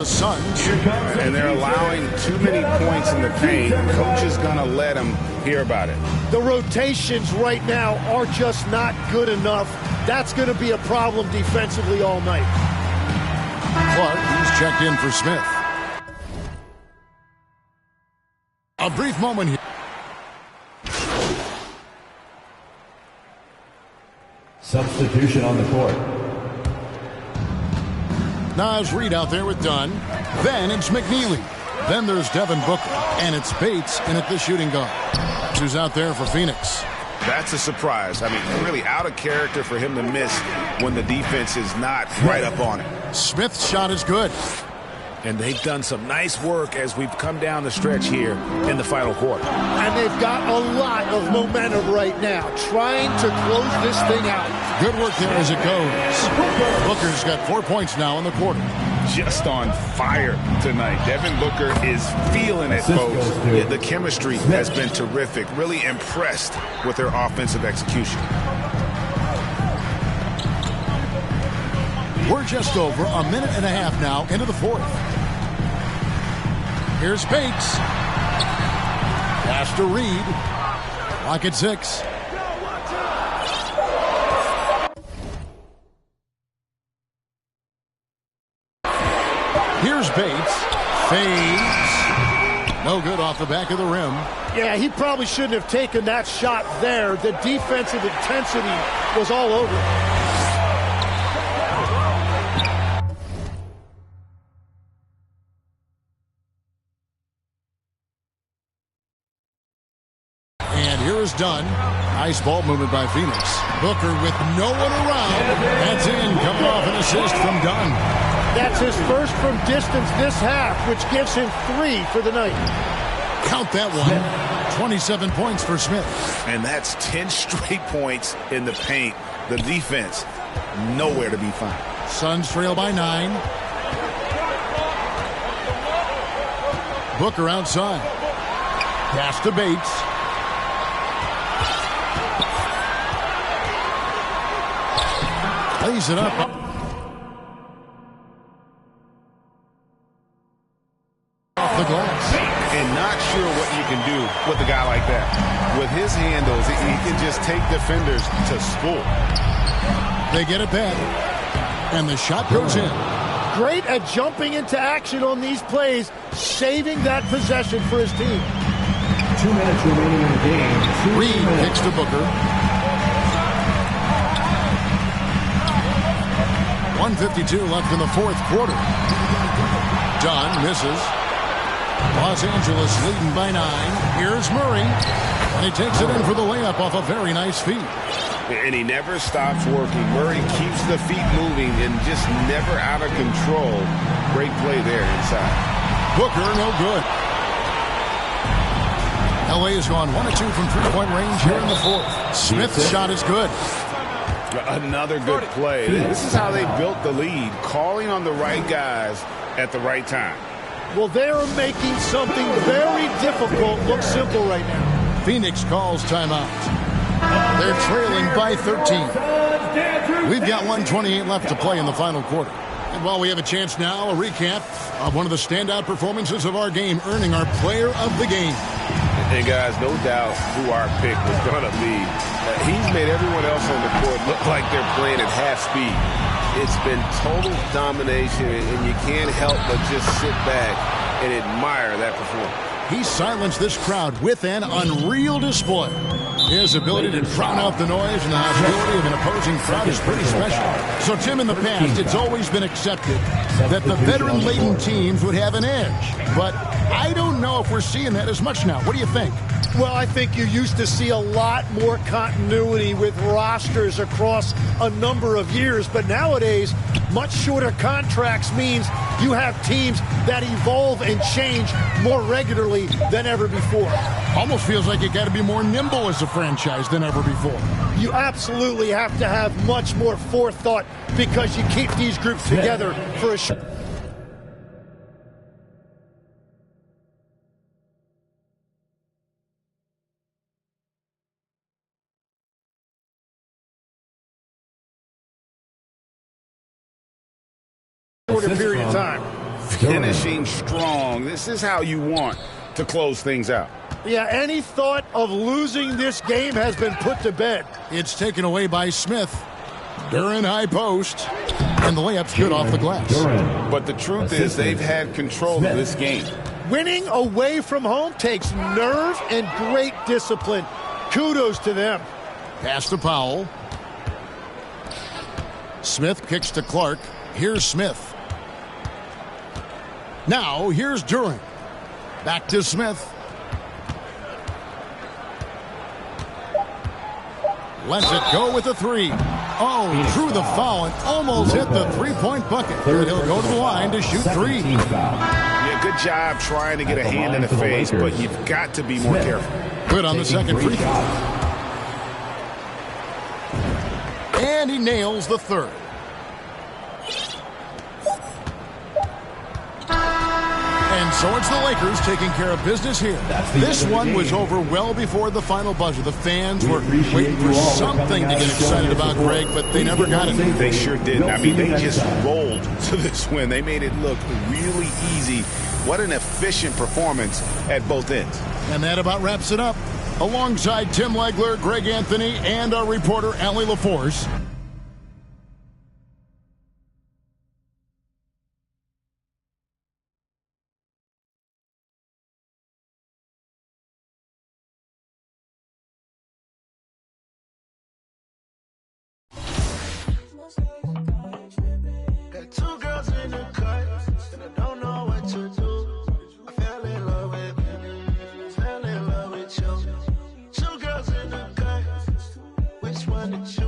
Suns. And they're allowing too many points in the paint. Coach is going to let them hear about it. The rotations right now are just not good enough. That's going to be a problem defensively all night. Clark, he's checked in for Smith. A brief moment here. Substitution on the court. Naz Reid out there with Dunn. Then it's McNeely. Then there's Devin Booker. And it's Bates in at the shooting guard. Who's out there for Phoenix. That's a surprise. I mean, really out of character for him to miss when the defense is not right up on it. Smith's shot is good. And they've done some nice work as we've come down the stretch here in the final quarter. And they've got a lot of momentum right now, trying to close this thing out. Good work there as it goes. Booker's got 4 points now in the quarter. Just on fire tonight. Devin Booker is feeling it, folks. The chemistry has been terrific. Really impressed with their offensive execution. We're just over a minute and a half now into the fourth. Here's Bates. Pass to Reid. Clock at 6. Here's Bates. Fades. No good off the back of the rim. Yeah, he probably shouldn't have taken that shot there. The defensive intensity was all over it. Done. Nice ball movement by Phoenix. Booker with no one around. That's in. Coming off an assist from Dunn. That's his first from distance this half, which gives him 3 for the night. Count that one. 27 points for Smith. And that's 10 straight points in the paint. The defense, nowhere to be found. Suns trail by 9. Booker outside. Pass to Bates. Lays it up. Off the glass. And not sure what you can do with a guy like that. With his handles, he can just take defenders to school. They get it back. And the shot goes in. Great at jumping into action on these plays, saving that possession for his team. 2 minutes remaining in the game. Reid kicks to Booker. 1:52 left in the fourth quarter. Dunn misses. Los Angeles leading by 9. Here's Murray. And he takes it in for the layup off a very nice feed. And he never stops working. Murray keeps the feet moving and just never out of control. Great play there inside. Booker, no good. LA has gone 1 of 2 from three-point range here in the fourth. Smith's shot is good. Another good play. This is how they built the lead, calling on the right guys at the right time. Well, they're making something very difficult look simple right now. Phoenix calls timeout. They're trailing by 13. We've got 1:28 left to play in the final quarter. And while we have a chance now, a recap of one of the standout performances of our game, earning our player of the game. And guys, no doubt who our pick was going to be. He's made everyone else on the court look like they're playing at half speed. It's been total domination, and you can't help but just sit back and admire that performance. He silenced this crowd with an unreal display. His ability to drown out the noise and the hostility of an opposing crowd is pretty special. So, Tim, in the past, it's always been accepted that the veteran-laden teams would have an edge. But I don't know if we're seeing that as much now. What do you think? Well, I think you used to see a lot more continuity with rosters across a number of years. But nowadays, much shorter contracts means you have teams that evolve and change more regularly than ever before. Almost feels like you got to be more nimble as a franchise than ever before. You absolutely have to have much more forethought because you keep these groups together for a short. Period of time. finishing strong. This is how you want to close things out. Yeah, any thought of losing this game has been put to bed. It's taken away by Smith. Duren high post. And the layup's good off the glass. But the truth is they've had control of this game. Winning away from home takes nerve and great discipline. Kudos to them. Pass to Powell. Smith kicks to Clark. Here's Smith. Now here's Duren. Back to Smith. Lets it go with a three. Oh, drew the foul and almost hit the three-point bucket. But he'll go to the line to shoot three. Yeah, good job trying to get a hand in the face, but you've got to be more careful. Good on the second free throw. And he nails the third. And so it's the Lakers taking care of business here. This one was over well before the final buzzer. The fans were waiting for something to get excited about, Greg, but they never got it. They sure didn't. I mean, they just rolled to this win. They made it look really easy. What an efficient performance at both ends. And that about wraps it up. Alongside Tim Legler, Greg Anthony, and our reporter, Allie LaForce. Got two girls in the cut, and I don't know what to do. I fell in love with you. Two girls in the cut, which one to choose?